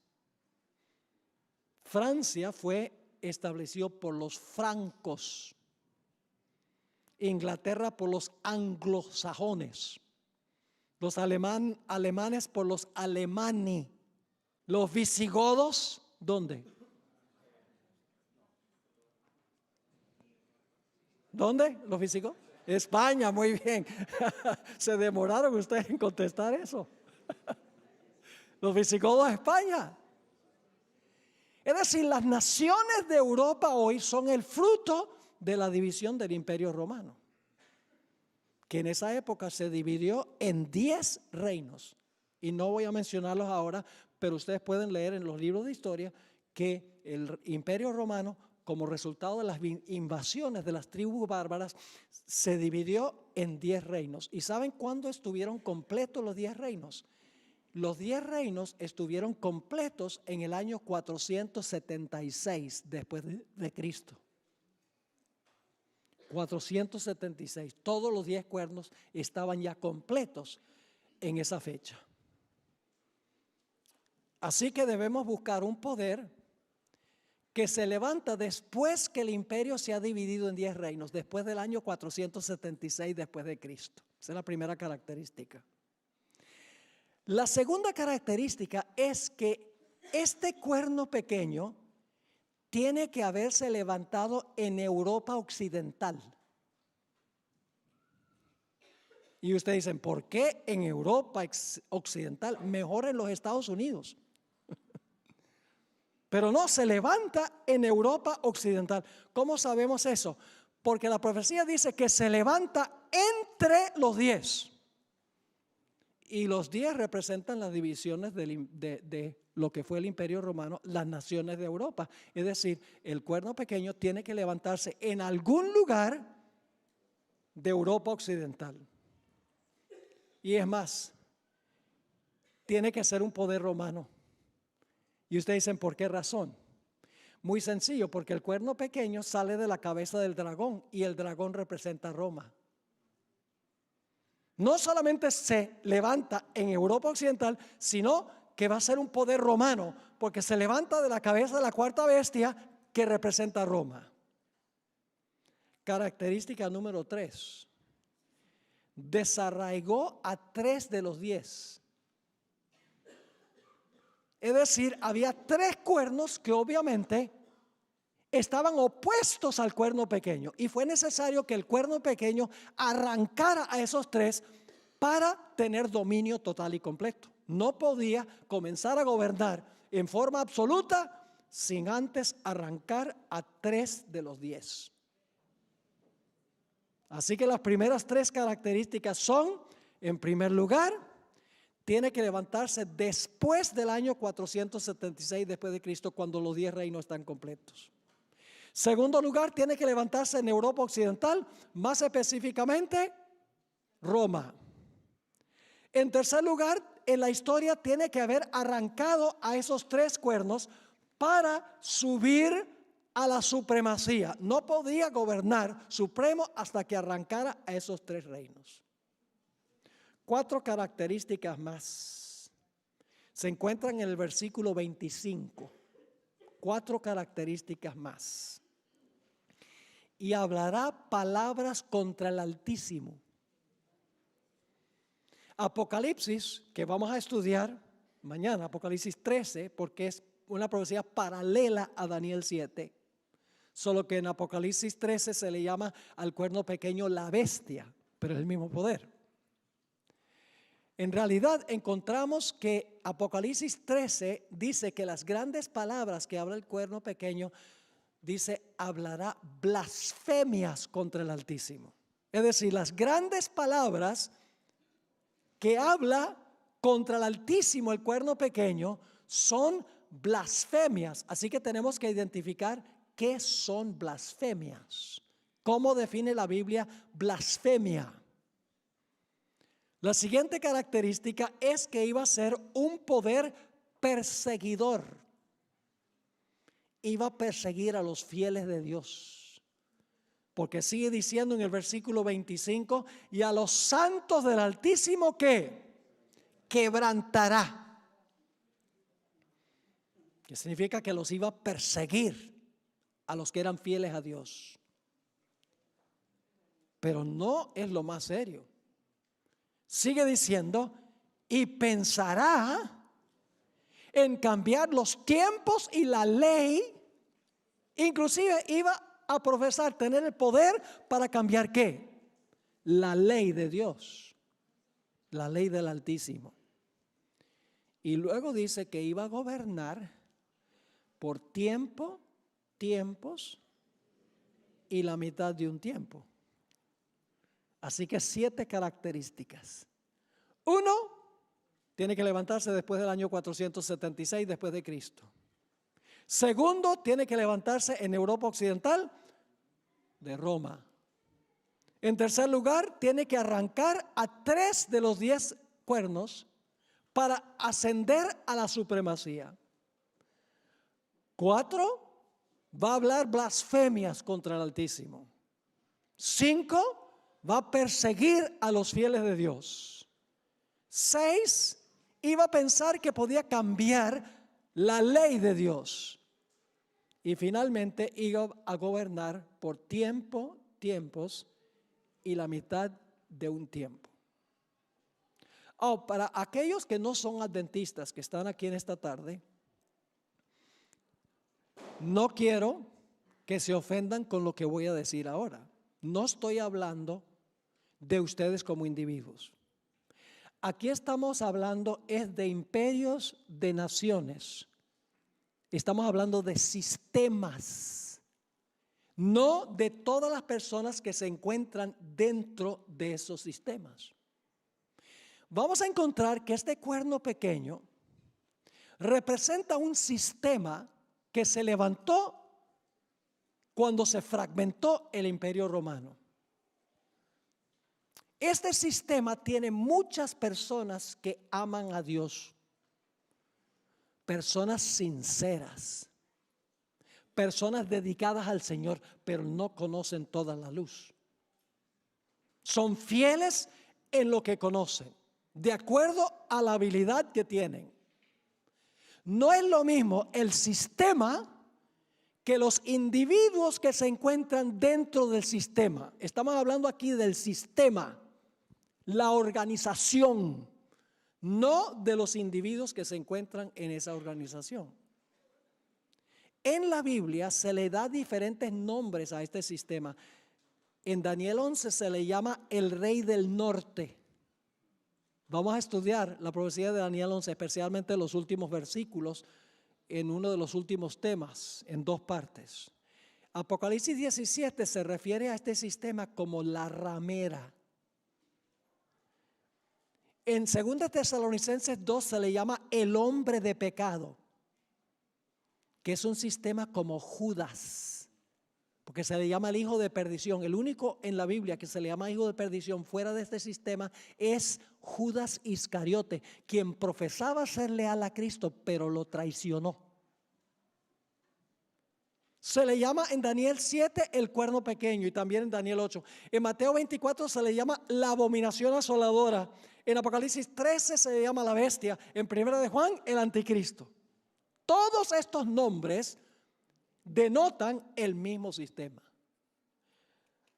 [SPEAKER 1] Francia fue establecido por los francos, Inglaterra por los anglosajones, los alemanes por los alemani, los visigodos, ¿dónde? ¿Dónde? ¿Los visigodos? España, muy bien. Se demoraron ustedes en contestar eso. Los visigodos de España. Es decir, las naciones de Europa hoy son el fruto de la división del Imperio Romano, que en esa época se dividió en 10 reinos. Y no voy a mencionarlos ahora, pero ustedes pueden leer en los libros de historia que el Imperio Romano, como resultado de las invasiones de las tribus bárbaras, se dividió en 10 reinos. ¿Y saben cuándo estuvieron completos los 10 reinos? Los 10 reinos estuvieron completos en el año 476 después de Cristo. 476. Todos los 10 cuernos estaban ya completos en esa fecha. Así que debemos buscar un poder que se levanta después que el imperio se ha dividido en 10 reinos, después del año 476 después de Cristo. Esa es la primera característica. La segunda característica es que este cuerno pequeño tiene que haberse levantado en Europa occidental. Y ustedes dicen, ¿por qué en Europa occidental? Mejor en los Estados Unidos. Pero no, se levanta en Europa occidental. ¿Cómo sabemos eso? Porque la profecía dice que se levanta entre los 10. Y los 10 representan las divisiones de lo que fue el Imperio Romano, las naciones de Europa. Es decir, el cuerno pequeño tiene que levantarse en algún lugar de Europa occidental. Y es más, tiene que ser un poder romano. Y ustedes dicen, ¿por qué razón? Muy sencillo, porque el cuerno pequeño sale de la cabeza del dragón y el dragón representa a Roma. No solamente se levanta en Europa occidental, sino que va a ser un poder romano, porque se levanta de la cabeza de la cuarta bestia que representa a Roma. Característica número 3. Desarraigó a 3 de los 10. Es decir, había 3 cuernos que obviamente estaban opuestos al cuerno pequeño, y fue necesario que el cuerno pequeño arrancara a esos 3 para tener dominio total y completo. No podía comenzar a gobernar en forma absoluta sin antes arrancar a 3 de los 10. Así que las primeras 3 características son, en primer lugar, tiene que levantarse después del año 476 después de Cristo, cuando los 10 reinos están completos. Segundo lugar, tiene que levantarse en Europa occidental, más específicamente Roma. En tercer lugar, en la historia tiene que haber arrancado a esos 3 cuernos para subir a la supremacía. No podía gobernar supremo hasta que arrancara a esos 3 reinos. 4 características más se encuentran en el versículo 25. 4 características más. Y hablará palabras contra el Altísimo. Apocalipsis, que vamos a estudiar mañana, Apocalipsis 13, porque es una profecía paralela a Daniel 7. Solo que en Apocalipsis 13 se le llama al cuerno pequeño la bestia, pero es el mismo poder. En realidad encontramos que Apocalipsis 13 dice que las grandes palabras que habla el cuerno pequeño, dice, hablará blasfemias contra el Altísimo. Es decir, las grandes palabras que habla contra el Altísimo el cuerno pequeño son blasfemias. Así que tenemos que identificar qué son blasfemias. ¿Cómo define la Biblia blasfemia? La siguiente característica es que iba a ser un poder perseguidor. Iba a perseguir a los fieles de Dios. Porque sigue diciendo en el versículo 25, y a los santos del Altísimo, ¿qué? Quebrantará. Que significa que los iba a perseguir a los que eran fieles a Dios. Pero no es lo más serio. Sigue diciendo, y pensará en cambiar los tiempos y la ley. Inclusive iba a profesar tener el poder para cambiar ¿qué? La ley de Dios, la ley del Altísimo. Y luego dice que iba a gobernar por tiempo, tiempos y la mitad de un tiempo. Así que 7 características. 1, tiene que levantarse después del año 476 después de Cristo. Segundo, tiene que levantarse en Europa Occidental de Roma. En tercer lugar, tiene que arrancar a 3 de los 10 cuernos para ascender a la supremacía. 4, va a hablar blasfemias contra el Altísimo. 5, va a perseguir a los fieles de Dios. 6, iba a pensar que podía cambiar la ley de Dios. Y finalmente iba a gobernar por tiempo, tiempos y la mitad de un tiempo. Para aquellos que no son adventistas que están aquí en esta tarde, no quiero que se ofendan con lo que voy a decir ahora. No estoy hablando de ustedes como individuos. Aquí estamos hablando es de imperios, de naciones. Estamos hablando de sistemas, no de todas las personas que se encuentran dentro de esos sistemas. Vamos a encontrar que este cuerno pequeño representa un sistema que se levantó cuando se fragmentó el Imperio Romano. Este sistema tiene muchas personas que aman a Dios, personas sinceras, personas dedicadas al Señor, pero no conocen toda la luz. Son fieles en lo que conocen, de acuerdo a la habilidad que tienen. No es lo mismo el sistema que los individuos que se encuentran dentro del sistema. Estamos hablando aquí del sistema, la organización, no de los individuos que se encuentran en esa organización. En la Biblia se le da diferentes nombres a este sistema. En Daniel 11 se le llama el rey del norte. Vamos a estudiar la profecía de Daniel 11, especialmente los últimos versículos, en uno de los últimos temas, en 2 partes. Apocalipsis 17 se refiere a este sistema como la ramera. En 2 Tesalonicenses 2 se le llama el hombre de pecado, que es un sistema como Judas. porque se le llama el hijo de perdición. El único en la Biblia que se le llama hijo de perdición fuera de este sistema es Judas Iscariote, quien profesaba ser leal a Cristo, pero lo traicionó. Se le llama en Daniel 7 el cuerno pequeño y también en Daniel 8. En Mateo 24 se le llama la abominación asoladora. En Apocalipsis 13 se le llama la bestia. En 1 de Juan, el anticristo. Todos estos nombres denotan el mismo sistema.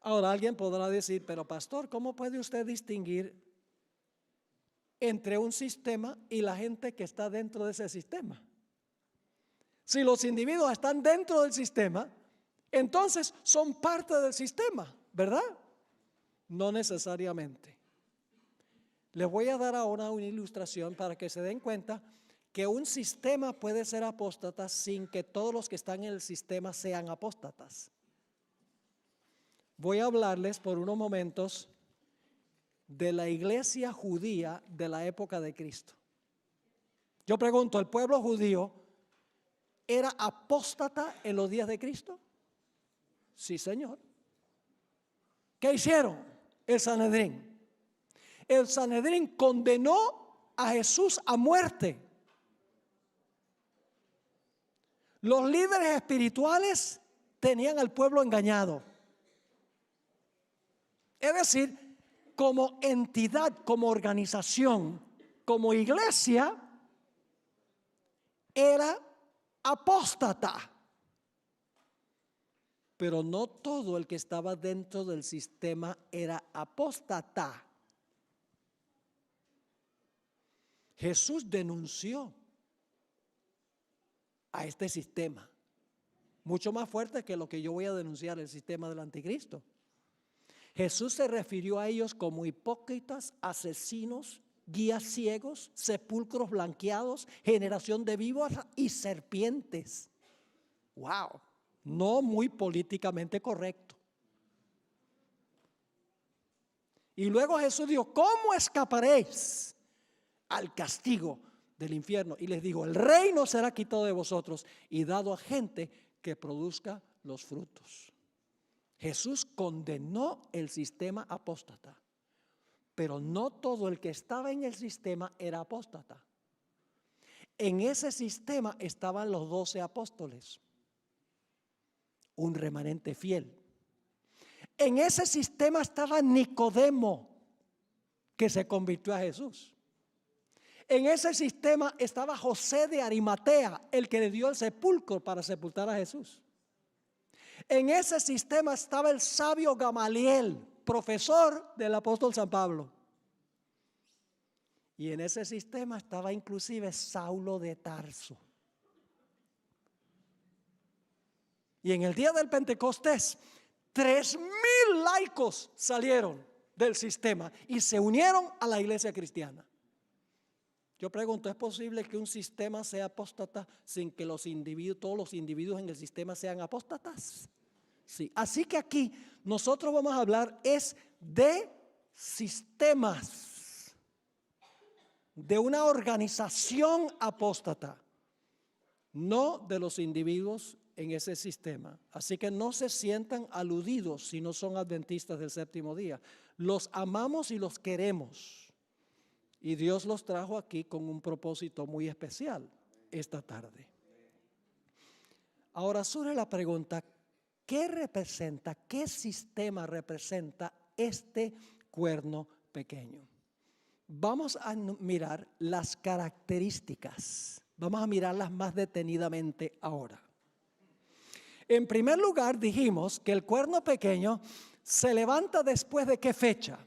[SPEAKER 1] Ahora alguien podrá decir, pero pastor, ¿cómo puede usted distinguir entre un sistema y la gente que está dentro de ese sistema? Si los individuos están dentro del sistema, entonces son parte del sistema, ¿verdad? No necesariamente. Les voy a dar ahora una ilustración para que se den cuenta que un sistema puede ser apóstata sin que todos los que están en el sistema sean apóstatas. Voy a hablarles por unos momentos de la iglesia judía de la época de Cristo. Yo pregunto, ¿el pueblo judío era apóstata en los días de Cristo? Sí, Señor. ¿Qué hicieron? El Sanedrín. El Sanedrín condenó a Jesús a muerte. Los líderes espirituales tenían al pueblo engañado. Es decir, como entidad, como organización, como iglesia, era apóstata. Pero no todo el que estaba dentro del sistema era apóstata. Jesús denunció a este sistema, mucho más fuerte que lo que yo voy a denunciar, el sistema del anticristo. Jesús se refirió a ellos como hipócritas, asesinos, guías ciegos, sepulcros blanqueados, generación de víboras y serpientes. Wow, no muy políticamente correcto. Y luego Jesús dijo, ¿cómo escaparéis al castigo del infierno? Y les dijo, el reino será quitado de vosotros y dado a gente que produzca los frutos. Jesús condenó el sistema apóstata, pero no todo el que estaba en el sistema era apóstata. En ese sistema estaban los 12 apóstoles, un remanente fiel. En ese sistema estaba Nicodemo, que se convirtió a Jesús. En ese sistema estaba José de Arimatea, el que le dio el sepulcro para sepultar a Jesús. En ese sistema estaba el sabio Gamaliel, profesor del apóstol San Pablo. Y en ese sistema estaba inclusive Saulo de Tarso. Y en el día del Pentecostés, 3,000 laicos salieron del sistema y se unieron a la iglesia cristiana. Yo pregunto, ¿es posible que un sistema sea apóstata sin que todos los individuos en el sistema sean apóstatas? Sí. Así que aquí nosotros vamos a hablar es de sistemas, de una organización apóstata, no de los individuos en ese sistema. Así que no se sientan aludidos si no son adventistas del séptimo día. Los amamos y los queremos. Y Dios los trajo aquí con un propósito muy especial esta tarde. Ahora surge la pregunta, ¿qué sistema representa este cuerno pequeño? Vamos a mirar las características. Vamos a mirarlas más detenidamente ahora. En primer lugar, dijimos que el cuerno pequeño se levanta después de ¿qué fecha?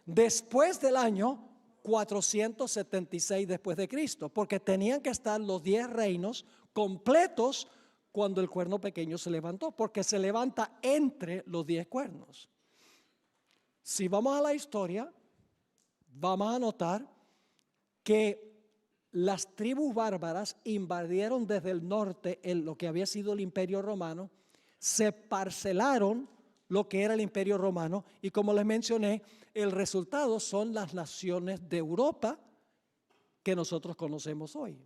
[SPEAKER 1] Después del año 476 después de Cristo, porque tenían que estar los 10 reinos completos cuando el cuerno pequeño se levantó, porque se levanta entre los 10 cuernos. Si vamos a la historia, vamos a notar que las tribus bárbaras invadieron desde el norte lo que había sido el Imperio Romano, se parcelaron lo que era el Imperio Romano y como les mencioné, el resultado son las naciones de Europa que nosotros conocemos hoy.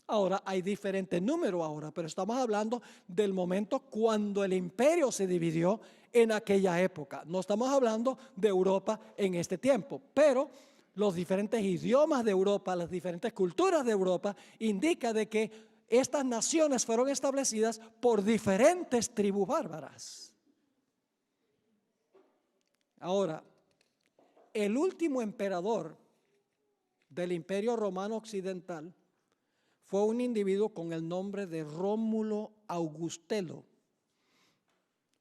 [SPEAKER 1] Ahora hay diferentes números ahora, pero estamos hablando del momento cuando el imperio se dividió en aquella época. No estamos hablando de Europa en este tiempo, pero los diferentes idiomas de Europa, las diferentes culturas de Europa, indica de que estas naciones fueron establecidas por diferentes tribus bárbaras. Ahora, el último emperador del Imperio Romano Occidental fue un individuo con el nombre de Rómulo Augustelo.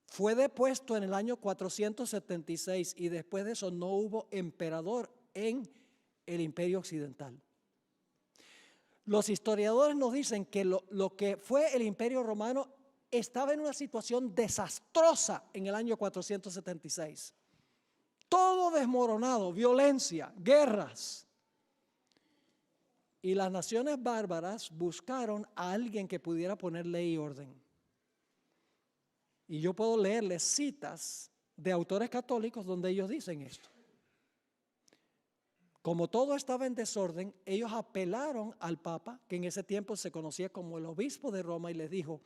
[SPEAKER 1] Fue depuesto en el año 476 y después de eso no hubo emperador en el Imperio Occidental. Los historiadores nos dicen que lo que fue el Imperio Romano estaba en una situación desastrosa en el año 476. Todo desmoronado, violencia, guerras. Y las naciones bárbaras buscaron a alguien que pudiera poner ley y orden. Y yo puedo leerles citas de autores católicos donde ellos dicen esto. Como todo estaba en desorden, ellos apelaron al Papa, que en ese tiempo se conocía como el obispo de Roma, y les dijo,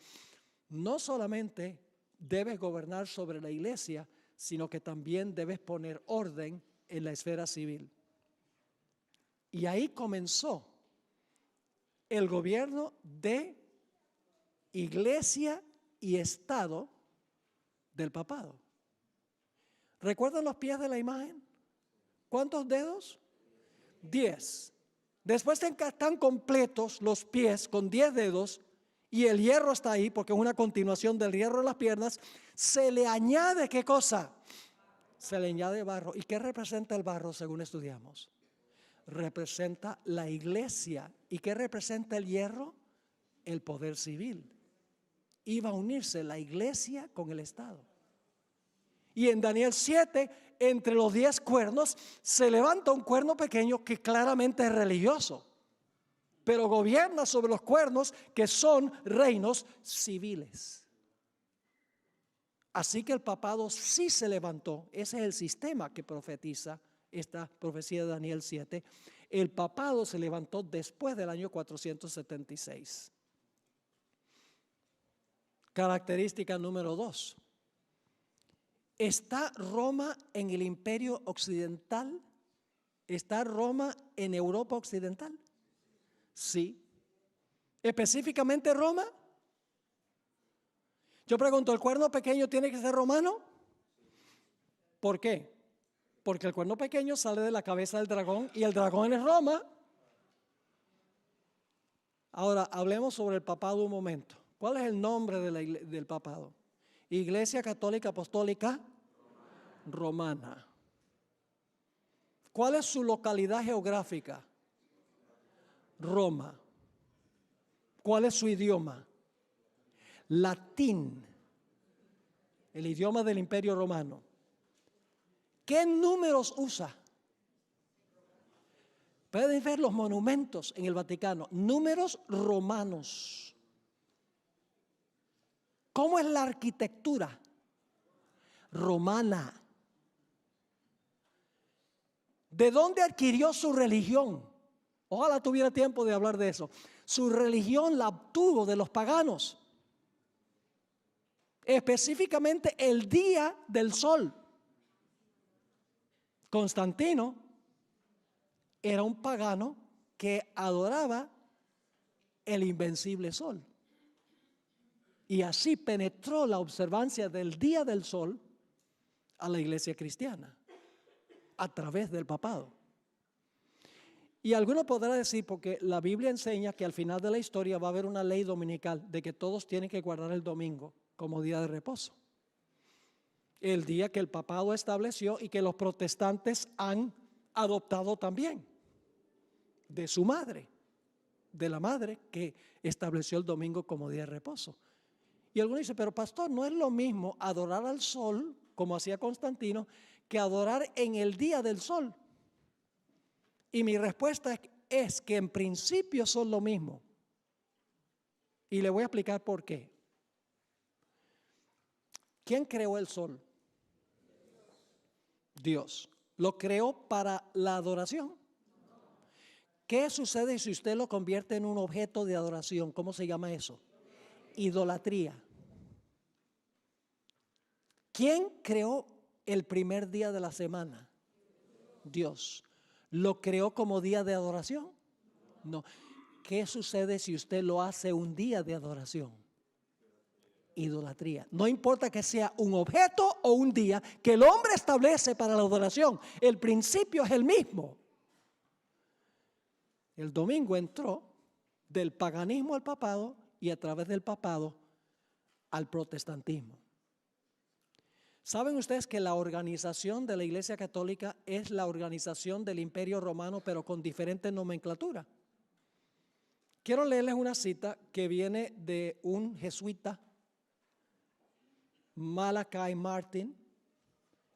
[SPEAKER 1] no solamente debes gobernar sobre la iglesia, sino que también debes poner orden en la esfera civil. Y ahí comenzó el gobierno de iglesia y estado del papado. ¿Recuerdan los pies de la imagen? ¿Cuántos dedos? 10. Después están completos los pies con 10 dedos y el hierro está ahí porque es una continuación del hierro de las piernas. Se le añade, ¿qué cosa? Se le añade barro. ¿Y qué representa el barro según estudiamos? Representa la iglesia. ¿Y qué representa el hierro? El poder civil. Iba a unirse la iglesia con el Estado. Y en Daniel 7, entre los 10 cuernos, se levanta un cuerno pequeño que claramente es religioso, pero gobierna sobre los cuernos que son reinos civiles. Así que el papado sí se levantó. Ese es el sistema que profetiza esta profecía de Daniel 7. El papado se levantó después del año 476. Característica número 2. ¿Está Roma en el Imperio Occidental? ¿Está Roma en Europa Occidental? Sí. ¿Específicamente Roma? Yo pregunto, ¿el cuerno pequeño tiene que ser romano? ¿Por qué? Porque el cuerno pequeño sale de la cabeza del dragón y el dragón es Roma. Ahora, hablemos sobre el papado un momento. ¿Cuál es el nombre del papado? Iglesia Católica Apostólica Romana. ¿Cuál es su localidad geográfica? Roma. ¿Cuál es su idioma? Latín, el idioma del Imperio Romano. ¿Qué números usa? Pueden ver los monumentos en el Vaticano, números romanos. ¿Cómo es la arquitectura? Romana. ¿De dónde adquirió su religión? Ojalá tuviera tiempo de hablar de eso. Su religión la obtuvo de los paganos. Específicamente el día del sol. Constantino era un pagano que adoraba el invencible sol. Y así penetró la observancia del día del sol a la iglesia cristiana a través del papado. Y alguno podrá decir, porque la Biblia enseña que al final de la historia va a haber una ley dominical de que todos tienen que guardar el domingo como día de reposo. El día que el papado estableció y que los protestantes han adoptado también de su madre, de la madre que estableció el domingo como día de reposo. Y alguno dice, pero pastor, no es lo mismo adorar al sol, como hacía Constantino, que adorar en el día del sol. Y mi respuesta es que en principio son lo mismo. Y le voy a explicar por qué. ¿Quién creó el sol? Dios. ¿Lo creó para la adoración? ¿Qué sucede si usted lo convierte en un objeto de adoración? ¿Cómo se llama eso? Idolatría. ¿Quién creó el primer día de la semana? Dios. ¿Lo creó como día de adoración? No. ¿Qué sucede si usted lo hace un día de adoración? Idolatría. No importa que sea un objeto o un día que el hombre establece para la adoración, el principio es el mismo. El domingo entró del paganismo al papado y a través del papado al protestantismo. ¿Saben ustedes que la organización de la Iglesia Católica es la organización del Imperio Romano, pero con diferente nomenclatura? Quiero leerles una cita que viene de un jesuita, Malachi Martin,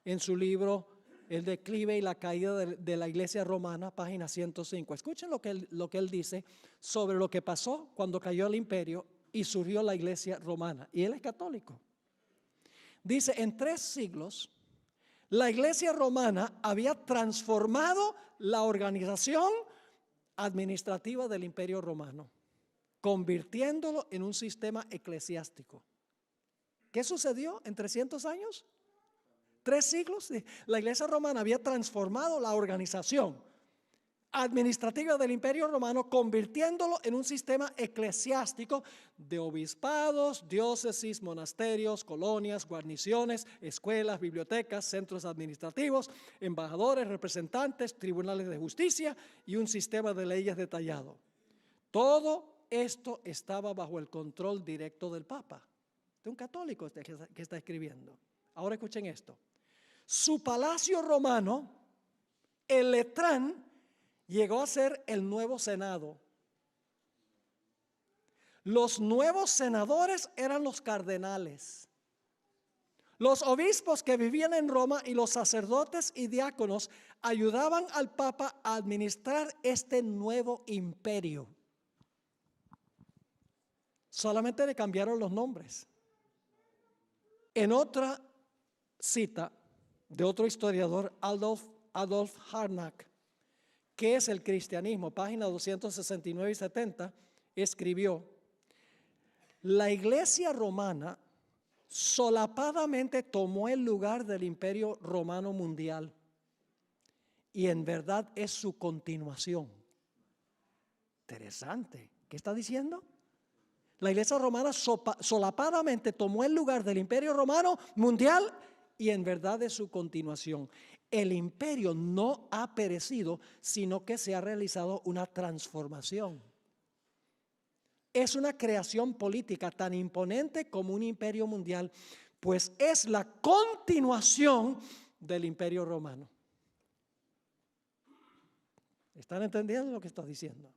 [SPEAKER 1] en su libro El declive y la caída de la Iglesia Romana, página 105. Escuchen lo que él dice sobre lo que pasó cuando cayó el imperio y surgió la Iglesia Romana. Y él es católico. Dice, en 3 siglos, la Iglesia Romana había transformado la organización administrativa del Imperio Romano, convirtiéndolo en un sistema eclesiástico. ¿Qué sucedió en 300 años? 3 siglos. La Iglesia Romana había transformado la organización administrativa del Imperio Romano, convirtiéndolo en un sistema eclesiástico de obispados, diócesis, monasterios, colonias, guarniciones, escuelas, bibliotecas, centros administrativos, embajadores, representantes, tribunales de justicia y un sistema de leyes detallado. Todo esto estaba bajo el control directo del Papa, de un católico que está escribiendo. Ahora escuchen esto. Su palacio romano, el Letrán, llegó a ser el nuevo Senado. Los nuevos senadores eran los cardenales. Los obispos que vivían en Roma y los sacerdotes y diáconos ayudaban al Papa a administrar este nuevo imperio. Solamente le cambiaron los nombres. En otra cita de otro historiador, Adolf Harnack, ¿qué es el cristianismo? Página 269 y 70, escribió: la Iglesia romana solapadamente tomó el lugar del Imperio Romano mundial y en verdad es su continuación. Interesante. ¿Qué está diciendo? La Iglesia romana solapadamente tomó el lugar del Imperio Romano mundial y en verdad es su continuación. El imperio no ha perecido, sino que se ha realizado una transformación. Es una creación política tan imponente como un imperio mundial, pues es la continuación del Imperio Romano. ¿Están entendiendo lo que está diciendo?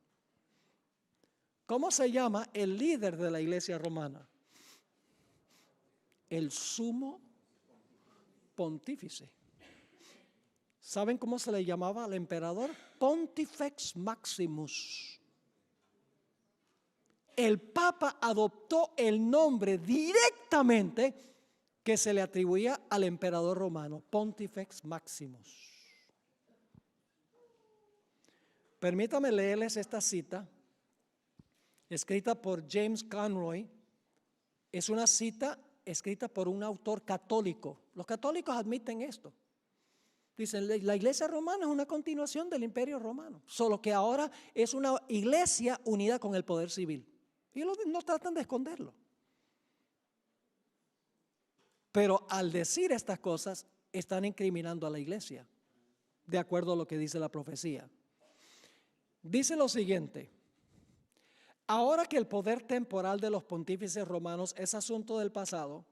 [SPEAKER 1] ¿Cómo se llama el líder de la Iglesia romana? El sumo pontífice. ¿Saben cómo se le llamaba al emperador? Pontifex Maximus. El Papa adoptó el nombre directamente que se le atribuía al emperador romano, Pontifex Maximus. Permítame leerles esta cita, escrita por James Conroy. Es una cita escrita por un autor católico. Los católicos admiten esto. Dicen, la Iglesia romana es una continuación del Imperio Romano, solo que ahora es una iglesia unida con el poder civil. Y no tratan de esconderlo. Pero al decir estas cosas, están incriminando a la iglesia, de acuerdo a lo que dice la profecía. Dice lo siguiente: ahora que el poder temporal de los pontífices romanos es asunto del pasado,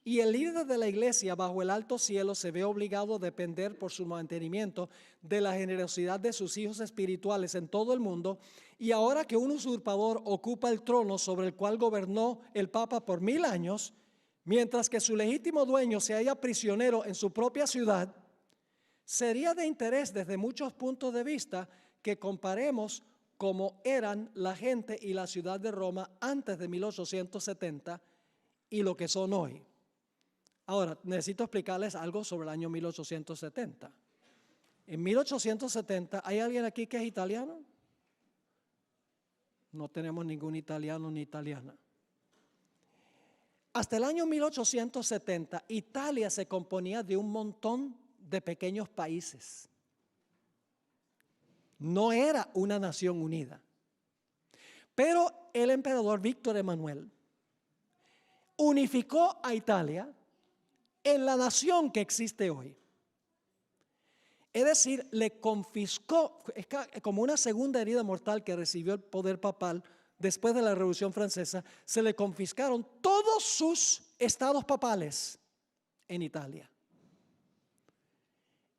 [SPEAKER 1] y el líder de la iglesia bajo el alto cielo se ve obligado a depender por su mantenimiento de la generosidad de sus hijos espirituales en todo el mundo, y ahora que un usurpador ocupa el trono sobre el cual gobernó el Papa por 1000 años, mientras que su legítimo dueño se halla prisionero en su propia ciudad, sería de interés desde muchos puntos de vista que comparemos cómo eran la gente y la ciudad de Roma antes de 1870 y lo que son hoy. Ahora, necesito explicarles algo sobre el año 1870. En 1870, ¿hay alguien aquí que es italiano? No tenemos ningún italiano ni italiana. Hasta el año 1870, Italia se componía de un montón de pequeños países. No era una nación unida. Pero el emperador Víctor Emanuel unificó a Italia en la nación que existe hoy. Es decir, le confiscó, es como una segunda herida mortal que recibió el poder papal después de la Revolución Francesa, se le confiscaron todos sus estados papales en Italia.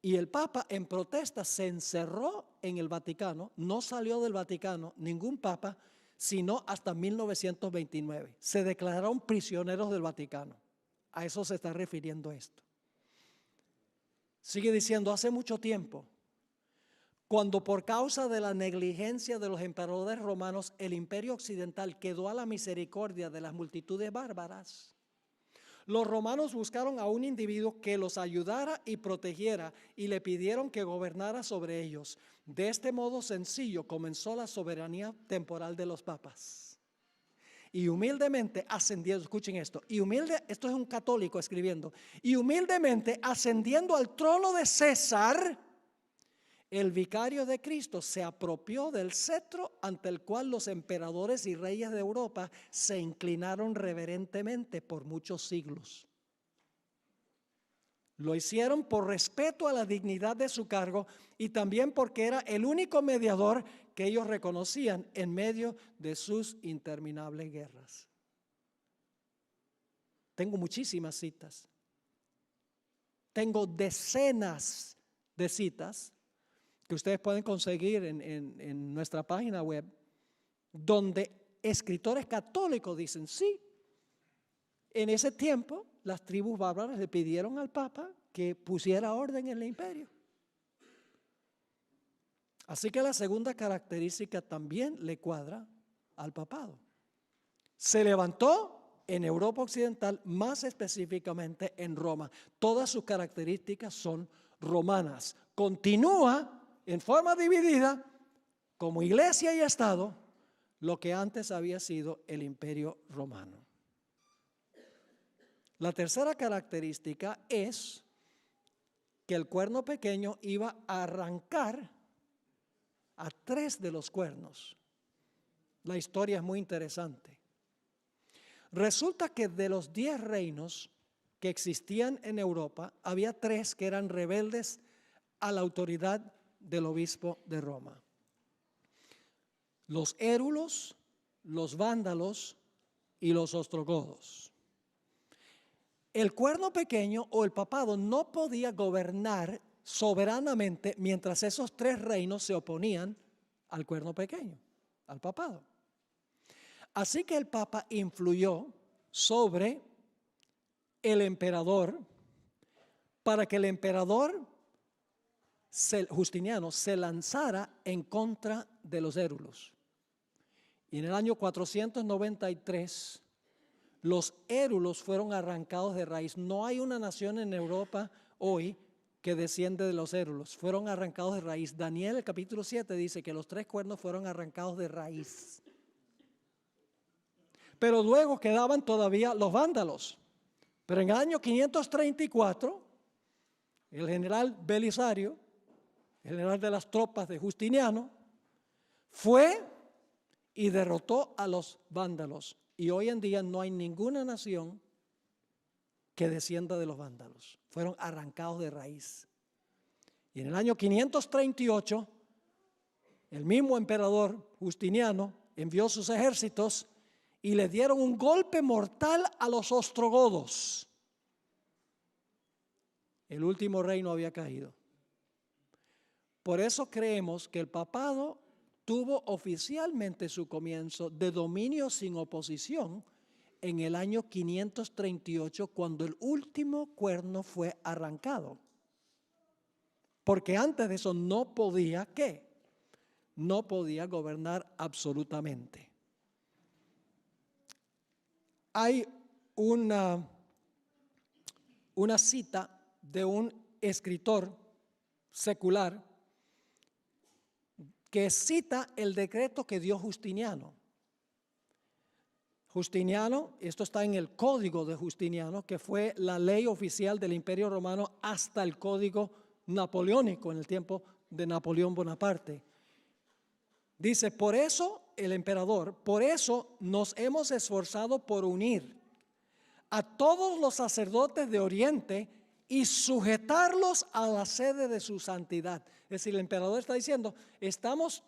[SPEAKER 1] Y el Papa en protesta se encerró en el Vaticano, no salió del Vaticano ningún Papa, sino hasta 1929. Se declararon prisioneros del Vaticano. A eso se está refiriendo esto. Sigue diciendo, hace mucho tiempo, cuando por causa de la negligencia de los emperadores romanos, el imperio occidental quedó a la misericordia de las multitudes bárbaras, los romanos buscaron a un individuo que los ayudara y protegiera y le pidieron que gobernara sobre ellos. De este modo sencillo comenzó la soberanía temporal de los papas. Y humildemente ascendiendo, escuchen esto, esto es un católico escribiendo, y humildemente ascendiendo al trono de César, el vicario de Cristo se apropió del cetro ante el cual los emperadores y reyes de Europa se inclinaron reverentemente por muchos siglos. Lo hicieron por respeto a la dignidad de su cargo y también porque era el único mediador que ellos reconocían en medio de sus interminables guerras. Tengo muchísimas citas. Tengo decenas de citas que ustedes pueden conseguir en nuestra página web, donde escritores católicos dicen, sí, en ese tiempo las tribus bárbaras le pidieron al Papa que pusiera orden en el imperio. Así que la segunda característica también le cuadra al papado. Se levantó en Europa Occidental, más específicamente en Roma. Todas sus características son romanas. Continúa en forma dividida, como iglesia y Estado, lo que antes había sido el imperio romano. La tercera característica es que el cuerno pequeño iba a arrancar a 3 de los cuernos. La historia es muy interesante. Resulta que de los 10 reinos que existían en Europa, había 3 que eran rebeldes a la autoridad del obispo de Roma. Los érulos, los vándalos y los ostrogodos. El cuerno pequeño o el papado no podía gobernar soberanamente mientras esos 3 reinos se oponían al cuerno pequeño, al papado. Así que el Papa influyó sobre el emperador para que el emperador Justiniano se lanzara en contra de los érulos. Y en el año 493 los érulos fueron arrancados de raíz. No hay una nación en Europa hoy que desciende de los érulos. Fueron arrancados de raíz. Daniel, el capítulo 7, dice que los 3 cuernos fueron arrancados de raíz. Pero luego quedaban todavía los vándalos. Pero en el año 534, el general Belisario, general de las tropas de Justiniano, fue y derrotó a los vándalos. Y hoy en día no hay ninguna nación que descienda de los vándalos. Fueron arrancados de raíz. Y en el año 538, el mismo emperador Justiniano envió sus ejércitos y le dieron un golpe mortal a los ostrogodos. El último reino había caído. Por eso creemos que el papado tuvo oficialmente su comienzo de dominio sin oposición en el año 538, cuando el último cuerno fue arrancado. Porque antes de eso no podía, ¿qué? No podía gobernar absolutamente. Hay una cita de un escritor secular que cita el decreto que dio Justiniano. Justiniano, esto está en el Código de Justiniano, que fue la ley oficial del Imperio Romano hasta el Código Napoleónico en el tiempo de Napoleón Bonaparte. Dice, por eso el emperador, por eso nos hemos esforzado por unir a todos los sacerdotes de Oriente y sujetarlos a la sede de su santidad. Es decir, el emperador está diciendo, estamos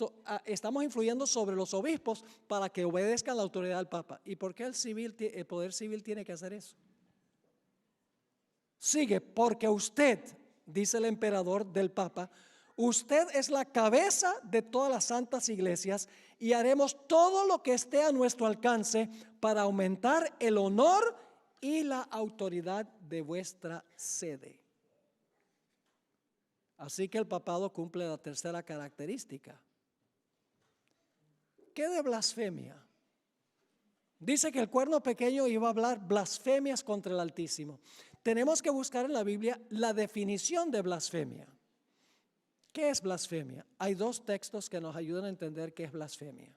[SPEAKER 1] influyendo sobre los obispos para que obedezcan la autoridad del Papa. ¿Y por qué el poder civil tiene que hacer eso? Sigue, porque usted, dice el emperador del Papa, usted es la cabeza de todas las santas iglesias y haremos todo lo que esté a nuestro alcance para aumentar el honor y la autoridad de vuestra sede. Así que el papado cumple la tercera característica. ¿Qué de blasfemia? Dice que el cuerno pequeño iba a hablar blasfemias contra el Altísimo. Tenemos que buscar en la Biblia la definición de blasfemia. ¿Qué es blasfemia? Hay dos textos que nos ayudan a entender qué es blasfemia.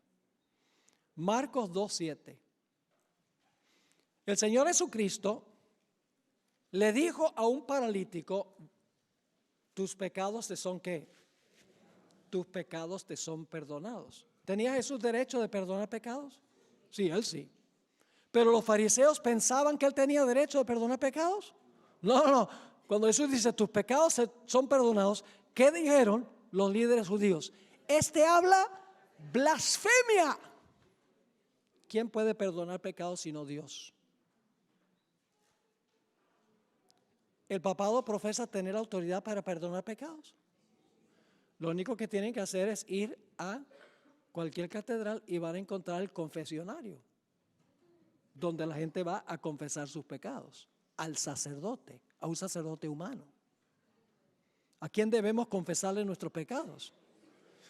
[SPEAKER 1] Marcos 2:7. El Señor Jesucristo le dijo a un paralítico, tus pecados te son ¿qué? Tus pecados te son perdonados. ¿Tenía Jesús derecho de perdonar pecados? Sí, él sí. Pero los fariseos pensaban que él tenía derecho de perdonar pecados. No. Cuando Jesús dice tus pecados son perdonados, ¿qué dijeron los líderes judíos? Este habla blasfemia. ¿Quién puede perdonar pecados sino Dios? El papado profesa tener autoridad para perdonar pecados. Lo único que tienen que hacer es ir a cualquier catedral y van a encontrar el confesionario, donde la gente va a confesar sus pecados, al sacerdote, a un sacerdote humano. ¿A quién debemos confesarle nuestros pecados?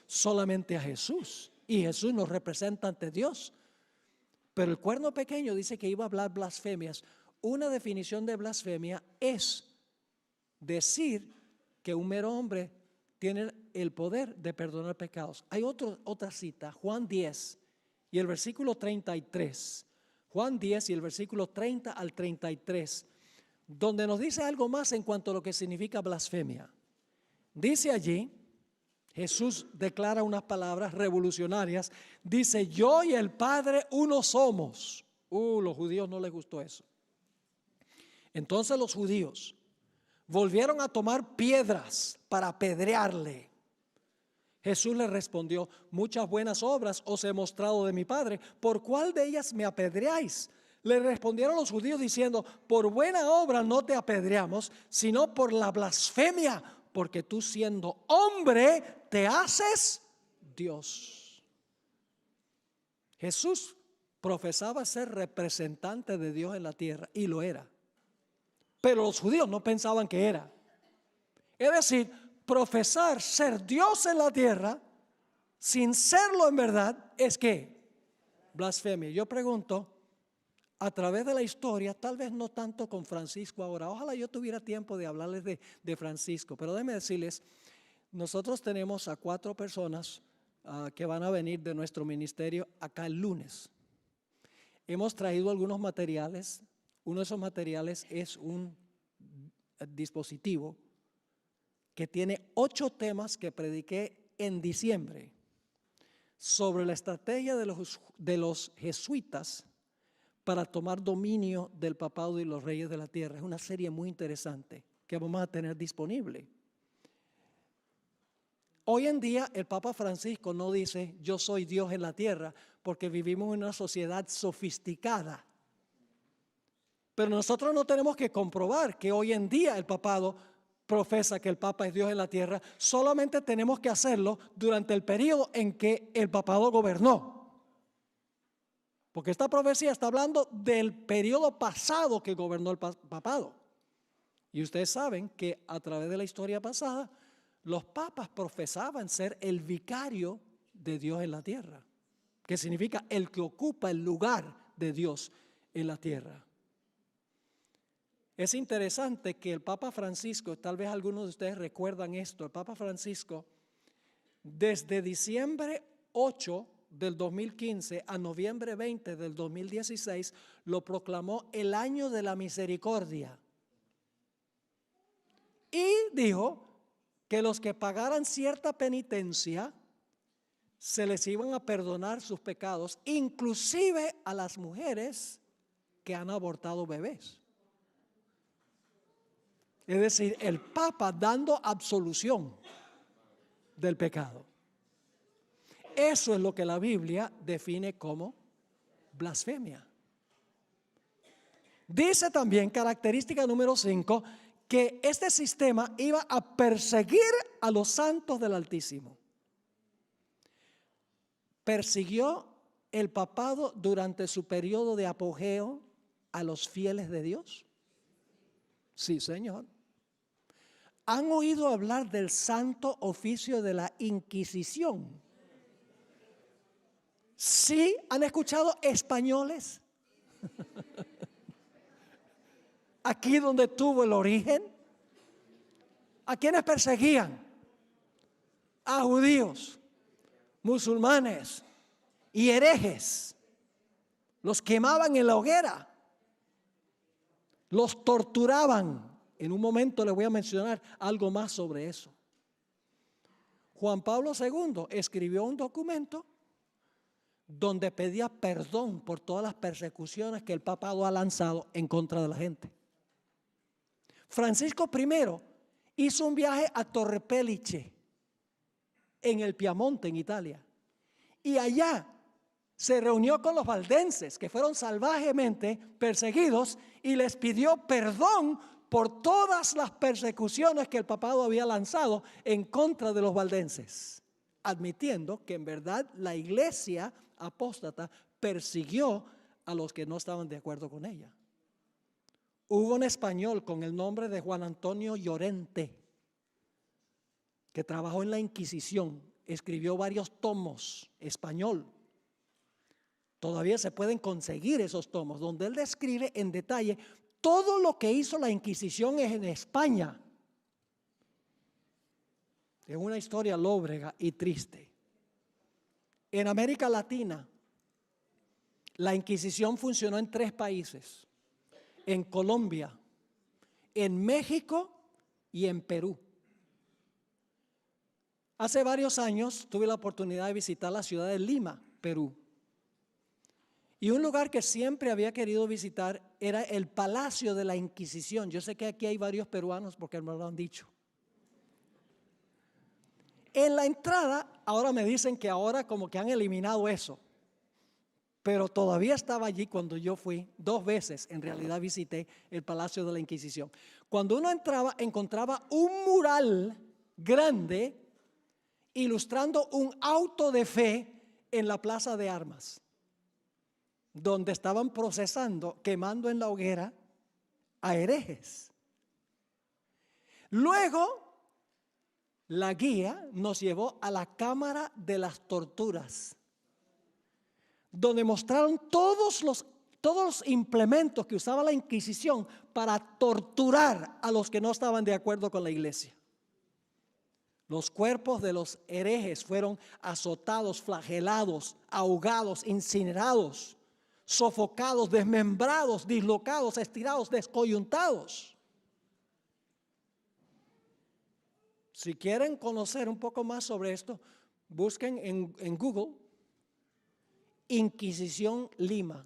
[SPEAKER 1] Solamente a Jesús. Y Jesús nos representa ante Dios. Pero el cuerno pequeño dice que iba a hablar blasfemias. Una definición de blasfemia es decir que un mero hombre tiene el poder de perdonar pecados. Hay otra cita, Juan 10 y el versículo 33. Juan 10 y el versículo 30 al 33, donde nos dice algo más en cuanto a lo que significa blasfemia. Dice allí, Jesús declara unas palabras revolucionarias. Dice, yo y el Padre uno somos. Los judíos no les gustó eso. Entonces los judíos volvieron a tomar piedras para apedrearle. Jesús le respondió, muchas buenas obras os he mostrado de mi Padre, ¿por cuál de ellas me apedreáis? Le respondieron los judíos diciendo, por buena obra no te apedreamos, sino por la blasfemia, porque tú siendo hombre te haces Dios. Jesús profesaba ser representante de Dios en la tierra y lo era. Pero los judíos no pensaban que era. Es decir, profesar ser Dios en la tierra sin serlo en verdad es ¿qué? Blasfemia. Yo pregunto, a través de la historia, tal vez no tanto con Francisco ahora, ojalá yo tuviera tiempo de hablarles de Francisco, pero déjenme decirles, nosotros tenemos a 4 personas que van a venir de nuestro ministerio acá el lunes. Hemos traído algunos materiales. Uno de esos materiales es un dispositivo que tiene 8 temas que prediqué en diciembre sobre la estrategia de los jesuitas para tomar dominio del papado y los reyes de la tierra. Es una serie muy interesante que vamos a tener disponible. Hoy en día el Papa Francisco no dice yo soy Dios en la tierra porque vivimos en una sociedad sofisticada. Pero nosotros no tenemos que comprobar que hoy en día el papado profesa que el Papa es Dios en la tierra. Solamente tenemos que hacerlo durante el periodo en que el papado gobernó. Porque esta profecía está hablando del periodo pasado que gobernó el papado. Y ustedes saben que a través de la historia pasada, los papas profesaban ser el vicario de Dios en la tierra. Que significa el que ocupa el lugar de Dios en la tierra. Es interesante que el Papa Francisco, tal vez algunos de ustedes recuerdan esto, el Papa Francisco desde diciembre 8 del 2015 a noviembre 20 del 2016 lo proclamó el año de la misericordia. Y dijo que los que pagaran cierta penitencia se les iban a perdonar sus pecados, inclusive a las mujeres que han abortado bebés. Es decir, el Papa dando absolución del pecado. Eso es lo que la Biblia define como blasfemia. Dice también, característica número 5, que este sistema iba a perseguir a los santos del Altísimo. ¿Persiguió el papado durante su periodo de apogeo a los fieles de Dios? Sí, Señor. ¿Han oído hablar del santo oficio de la Inquisición? Sí, ¿han escuchado españoles? Aquí donde tuvo el origen. ¿A quiénes perseguían? A judíos, musulmanes y herejes. Los quemaban en la hoguera. Los torturaban. En un momento les voy a mencionar algo más sobre eso. Juan Pablo II escribió un documento donde pedía perdón por todas las persecuciones que el papado ha lanzado en contra de la gente. Francisco I hizo un viaje a Torre Pellice, en el Piamonte, en Italia, y allá se reunió con los valdenses que fueron salvajemente perseguidos y les pidió perdón por todas las persecuciones que el papado había lanzado en contra de los valdenses, admitiendo que en verdad la iglesia apóstata persiguió a los que no estaban de acuerdo con ella. Hubo un español con el nombre de Juan Antonio Llorente que trabajó en la Inquisición, escribió varios tomos español. Todavía se pueden conseguir esos tomos donde él describe en detalle todo lo que hizo la Inquisición en España. Es una historia lóbrega y triste. En América Latina, la Inquisición funcionó en 3 países: en Colombia, en México y en Perú. Hace varios años tuve la oportunidad de visitar la ciudad de Lima, Perú. Y un lugar que siempre había querido visitar era el Palacio de la Inquisición. Yo sé que aquí hay varios peruanos porque me lo han dicho. En la entrada, ahora me dicen que ahora como que han eliminado eso, pero todavía estaba allí cuando yo fui. 2 veces en realidad visité el Palacio de la Inquisición. Cuando uno entraba, encontraba un mural grande ilustrando un auto de fe en la Plaza de Armas, donde estaban procesando, quemando en la hoguera a herejes. Luego, la guía nos llevó a la Cámara de las Torturas, donde mostraron todos los implementos que usaba la Inquisición para torturar a los que no estaban de acuerdo con la iglesia. Los cuerpos de los herejes fueron azotados, flagelados, ahogados, incinerados, sofocados, desmembrados, dislocados, estirados, descoyuntados. Si quieren conocer un poco más sobre esto, busquen en Google Inquisición Lima.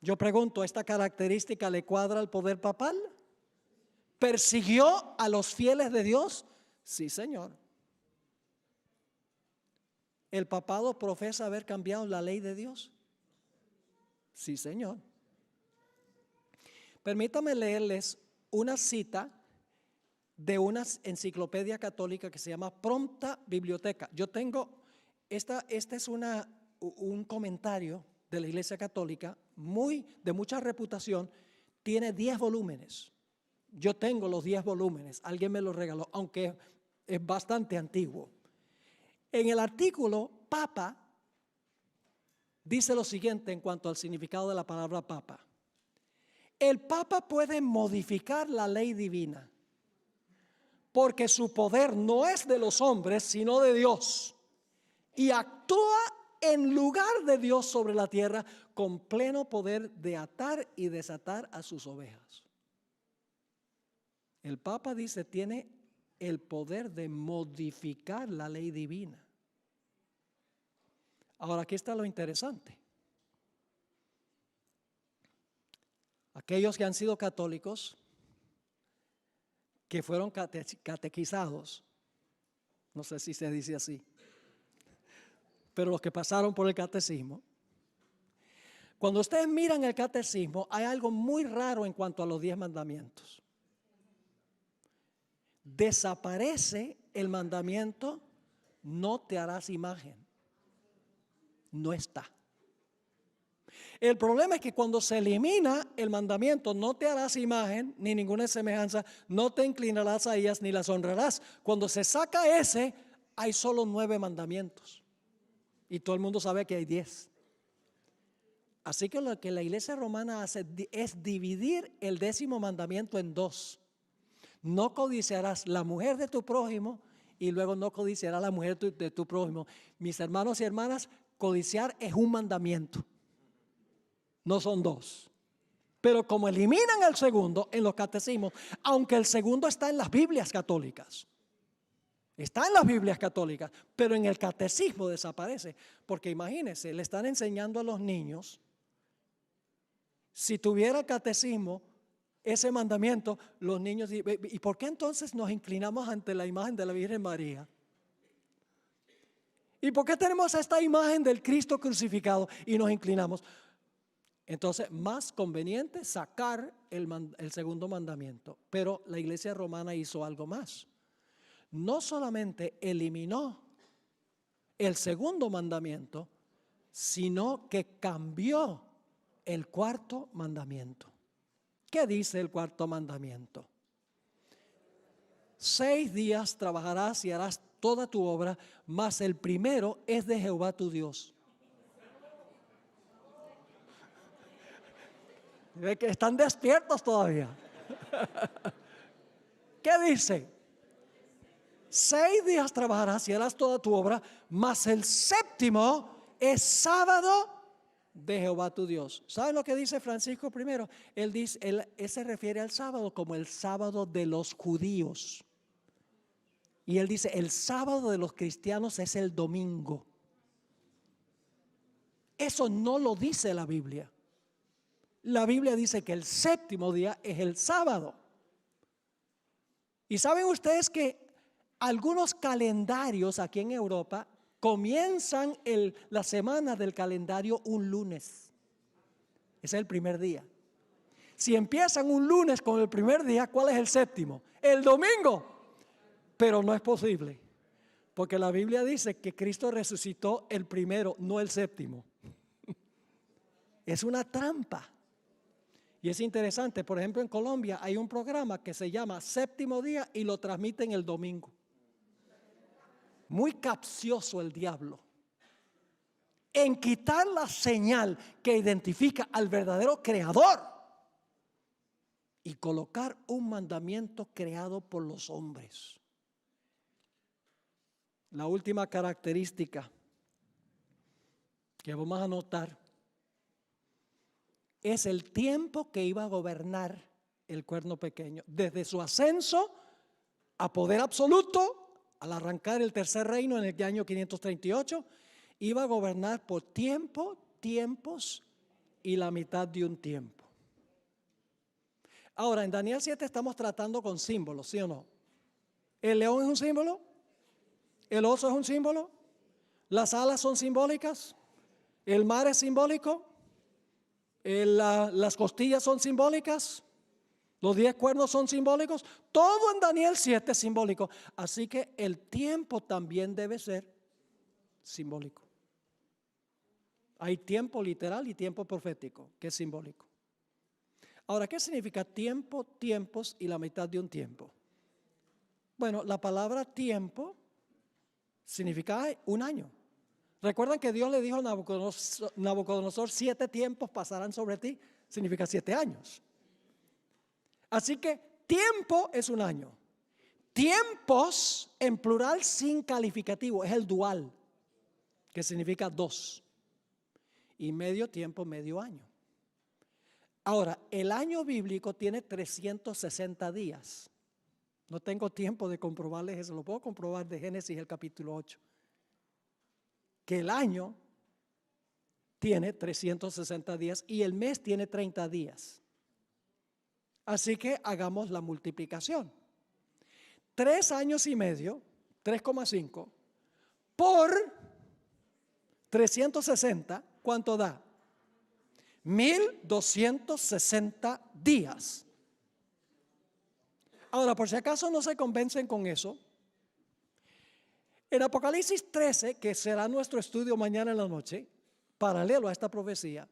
[SPEAKER 1] Yo pregunto, ¿esta característica le cuadra al poder papal? ¿Persiguió a los fieles de Dios? Sí, Señor. ¿El papado profesa haber cambiado la ley de Dios? Sí, Señor. Permítame leerles una cita de una enciclopedia católica que se llama Prompta Biblioteca. Yo tengo, este es un comentario de la Iglesia Católica de mucha reputación, tiene 10 volúmenes. Yo tengo los 10 volúmenes, alguien me los regaló, aunque es bastante antiguo. En el artículo Papa dice lo siguiente en cuanto al significado de la palabra Papa. El Papa puede modificar la ley divina, porque su poder no es de los hombres, sino de Dios. y actúa en lugar de Dios sobre la tierra con pleno poder de atar y desatar a sus ovejas. El Papa dice, tiene el poder de modificar la ley divina. Ahora, aquí está lo interesante. Aquellos que han sido católicos, que fueron catequizados, no sé si se dice así, pero los que pasaron por el catecismo, cuando ustedes miran el catecismo, hay algo muy raro en cuanto a los 10 mandamientos. Desaparece el mandamiento, no te harás imagen. No está. El problema es que cuando se elimina el mandamiento, no te harás imagen ni ninguna semejanza, no te inclinarás a ellas ni las honrarás. Cuando se saca ese, hay solo 9 mandamientos. Y todo el mundo sabe que hay 10. Así que lo que la iglesia romana hace es dividir el 10º mandamiento en 2. No codiciarás la mujer de tu prójimo y luego no codiciarás la mujer de tu prójimo. Mis hermanos y hermanas, codiciar es un mandamiento. No son 2. Pero como eliminan el segundo en los catecismos, aunque el segundo está en las Biblias católicas, está en las Biblias católicas, pero en el catecismo desaparece. Porque imagínense, le están enseñando a los niños, si tuviera el catecismo, ese mandamiento, los niños, ¿y por qué entonces nos inclinamos ante la imagen de la Virgen María? ¿Y por qué tenemos esta imagen del Cristo crucificado y nos inclinamos? Entonces, más conveniente sacar el segundo mandamiento. Pero la iglesia romana hizo algo más. No solamente eliminó el segundo mandamiento, sino que cambió el 4º mandamiento. ¿Qué dice el 4º mandamiento? 6 días trabajarás y harás toda tu obra, mas el primero es de Jehová tu Dios. ¿Ve que están despiertos todavía? ¿Qué dice? 6 días trabajarás y harás toda tu obra, mas el 7º es sábado de Jehová tu Dios. ¿Saben lo que dice Francisco I? Él se refiere al sábado como el sábado de los judíos. Y él dice, el sábado de los cristianos es el domingo. Eso no lo dice la Biblia. La Biblia dice que el 7º día es el sábado. Y saben ustedes que algunos calendarios aquí en Europa comienzan la semana del calendario un lunes. Ese es el primer día. Si empiezan un lunes con el primer día, ¿cuál es el 7º? El domingo. Pero no es posible, porque la Biblia dice que Cristo resucitó el primero, no el 7º. Es una trampa. Y es interesante, por ejemplo, en Colombia hay un programa que se llama Séptimo Día y lo transmiten el domingo. Muy capcioso el diablo en quitar la señal que identifica al verdadero creador y colocar un mandamiento creado por los hombres. La última característica que vamos a notar es el tiempo que iba a gobernar el cuerno pequeño. Desde su ascenso a poder absoluto, al arrancar el tercer reino en el año 538, iba a gobernar por tiempos y la mitad de un tiempo. Ahora, en Daniel 7 estamos tratando con símbolos, ¿sí o no? El león es un símbolo, el oso es un símbolo, las alas son simbólicas, el mar es simbólico, las costillas son simbólicas, los 10 cuernos son simbólicos, todo en Daniel 7 es simbólico. Así que el tiempo también debe ser simbólico. Hay tiempo literal y tiempo profético, que es simbólico. Ahora, ¿qué significa tiempo, tiempos y la mitad de un tiempo? Bueno, la palabra tiempo significa un año. ¿Recuerdan que Dios le dijo a Nabucodonosor 7 tiempos pasarán sobre ti? Significa 7 años. Así que tiempo es un año. Tiempos en plural sin calificativo, es el dual. que significa 2. Y medio tiempo, medio año. Ahora, el año bíblico tiene 360 días. No tengo tiempo de comprobarles eso, lo puedo comprobar de Génesis el capítulo 8. Que el año tiene 360 días y el mes tiene 30 días. Así que hagamos la multiplicación. 3 años y medio, 3,5, por 360, ¿cuánto da? 1260 días. Ahora, por si acaso no se convencen con eso, en Apocalipsis 13, que será nuestro estudio mañana en la noche, paralelo a esta profecía,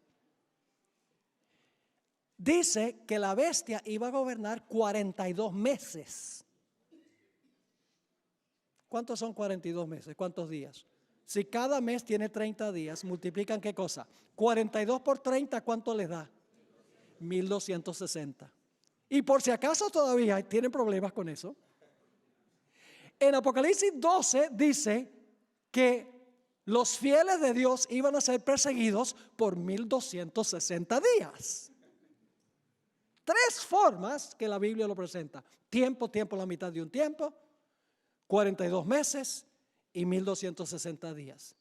[SPEAKER 1] dice que la bestia iba a gobernar 42 meses. ¿Cuántos son 42 meses? ¿Cuántos días? Si cada mes tiene 30 días, multiplican ¿qué cosa? 42 por 30, ¿cuánto les da? 1260. Y por si acaso todavía tienen problemas con eso, en Apocalipsis 12 dice que los fieles de Dios iban a ser perseguidos por 1260 días. 3 formas que la Biblia lo presenta: tiempo, la mitad de un tiempo, 42 meses y 1260 días.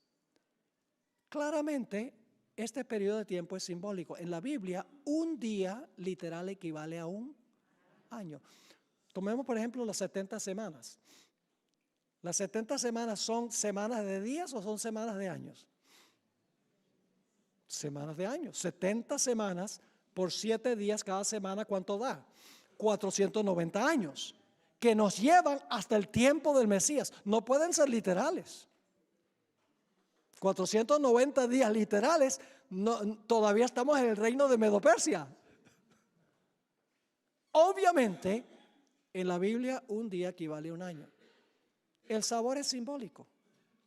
[SPEAKER 1] Claramente, este periodo de tiempo es simbólico. En la Biblia, un día literal equivale a un año. Tomemos, por ejemplo, las 70 semanas. ¿Las 70 semanas son semanas de días o son semanas de años? Semanas de años. 70 semanas por 7 días cada semana, ¿cuánto da? 490 años, que nos llevan hasta el tiempo del Mesías. No pueden ser literales. 490 días literales, todavía estamos en el reino de Medo-Persia. Obviamente, en la Biblia un día equivale a un año. El sabor es simbólico.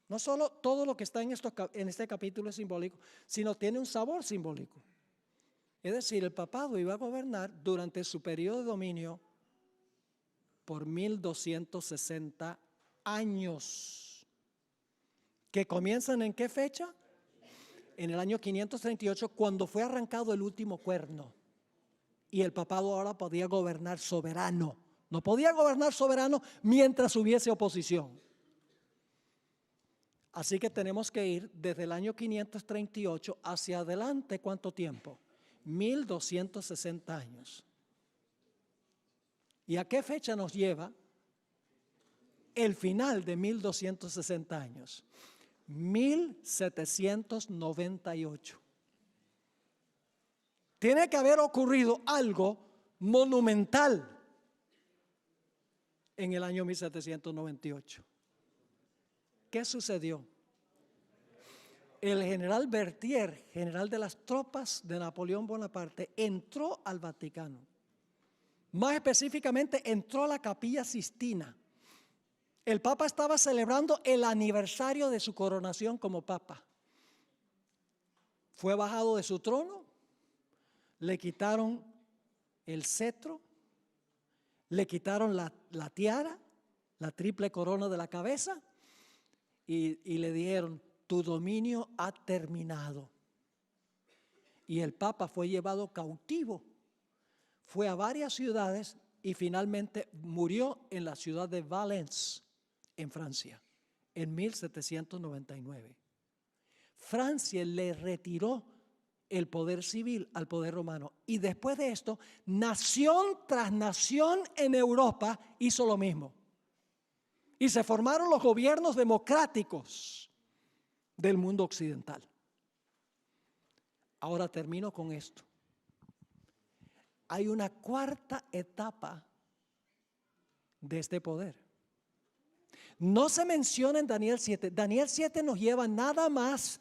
[SPEAKER 1] No solo todo lo que está en este capítulo es simbólico, sino tiene un sabor simbólico. Es decir, el papado iba a gobernar durante su periodo de dominio por 1260 años. ¿Que comienzan en qué fecha? En el año 538, cuando fue arrancado el último cuerno. Y el papado ahora podía gobernar soberano. No podía gobernar soberano mientras hubiese oposición. Así que tenemos que ir desde el año 538 hacia adelante. ¿Cuánto tiempo? 1260 años. ¿Y a qué fecha nos lleva el final de 1260 años? 1798. Tiene que haber ocurrido algo monumental en el año 1798. ¿Qué sucedió? El general Berthier, general de las tropas de Napoleón Bonaparte, entró al Vaticano. Más específicamente, entró a la Capilla Sistina. El Papa estaba celebrando el aniversario de su coronación como Papa. Fue bajado de su trono, le quitaron el cetro, le quitaron la tiara, la triple corona de la cabeza y le dijeron: tu dominio ha terminado. Y el Papa fue llevado cautivo, fue a varias ciudades y finalmente murió en la ciudad de Valence, en Francia, en 1799. Francia le retiró el poder civil al poder romano. Y después de esto, nación tras nación en Europa hizo lo mismo. Y se formaron los gobiernos democráticos del mundo occidental. Ahora termino con esto. Hay una cuarta etapa de este poder. No se menciona en Daniel 7. Daniel 7 nos lleva nada más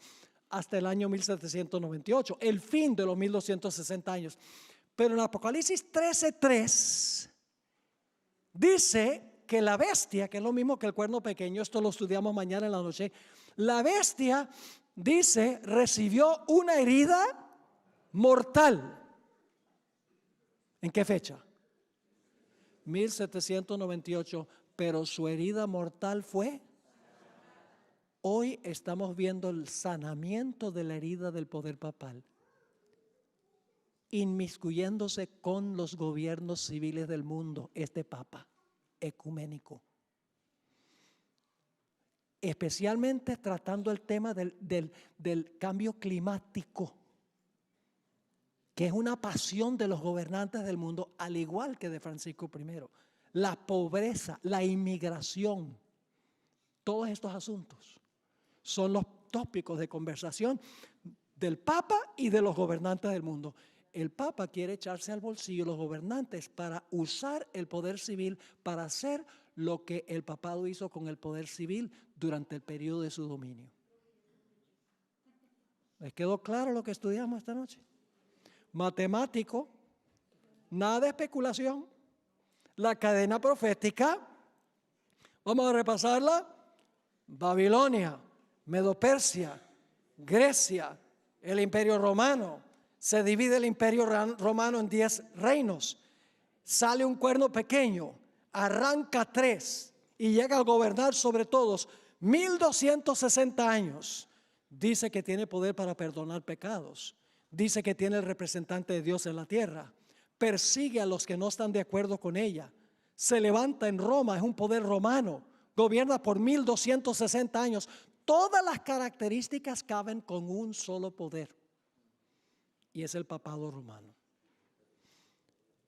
[SPEAKER 1] hasta el año 1798, el fin de los 1260 años. Pero en Apocalipsis 13:3 dice que la bestia, que es lo mismo que el cuerno pequeño, esto lo estudiamos mañana en la noche, la bestia, dice, recibió una herida mortal. ¿En qué fecha? 1798, pero su herida mortal fue. Hoy estamos viendo el sanamiento de la herida del poder papal, inmiscuyéndose con los gobiernos civiles del mundo, este papa ecuménico. Especialmente tratando el tema del cambio climático, que es una pasión de los gobernantes del mundo, al igual que de Francisco I. La pobreza, la inmigración, todos estos asuntos son los tópicos de conversación del Papa y de los gobernantes del mundo. El Papa quiere echarse al bolsillo los gobernantes para usar el poder civil para hacer lo que el papado hizo con el poder civil durante el periodo de su dominio. ¿Les quedó claro lo que estudiamos esta noche? Matemático, nada de especulación. La cadena profética, vamos a repasarla. Babilonia, Medo-Persia, Grecia, el Imperio Romano. Se divide el Imperio Romano en 10 reinos. Sale un cuerno pequeño, arranca 3 y llega a gobernar sobre todos 1260 años. Dice que tiene poder para perdonar pecados. Dice que tiene el representante de Dios en la tierra. Persigue a los que no están de acuerdo con ella. Se levanta en Roma, es un poder romano. Gobierna por 1260 años. Todas las características caben con un solo poder. Y es el papado romano.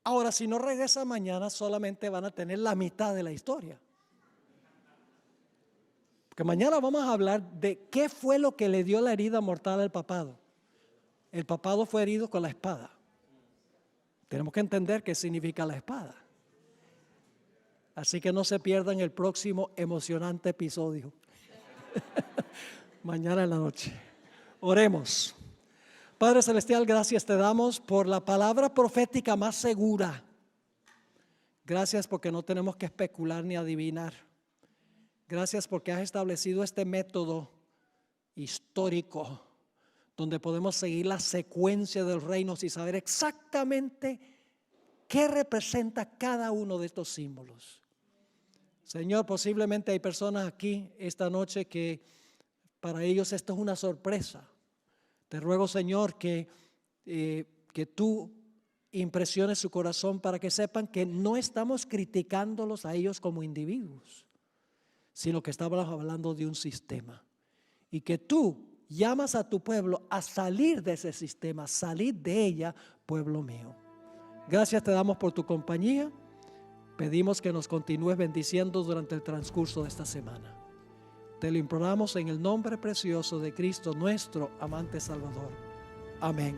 [SPEAKER 1] Ahora, si no regresa mañana, solamente van a tener la mitad de la historia. Porque mañana vamos a hablar de qué fue lo que le dio la herida mortal al papado. El papado fue herido con la espada. Tenemos que entender qué significa la espada. Así que no se pierdan el próximo emocionante episodio. Mañana en la noche. Oremos. Padre Celestial, gracias te damos por la palabra profética más segura. Gracias porque no tenemos que especular ni adivinar. Gracias porque has establecido este método histórico donde podemos seguir la secuencia de los reinos y saber exactamente qué representa cada uno de estos símbolos. Señor, posiblemente hay personas aquí esta noche que para ellos esto es una sorpresa. Te ruego, Señor, que tú impresiones su corazón para que sepan que no estamos criticándolos a ellos como individuos, sino que estamos hablando de un sistema. Y que tú llamas a tu pueblo a salir de ese sistema, salir de ella, pueblo mío. Gracias te damos por tu compañía. Pedimos que nos continúes bendiciendo durante el transcurso de esta semana. Te lo imploramos en el nombre precioso de Cristo, nuestro amante Salvador. Amén.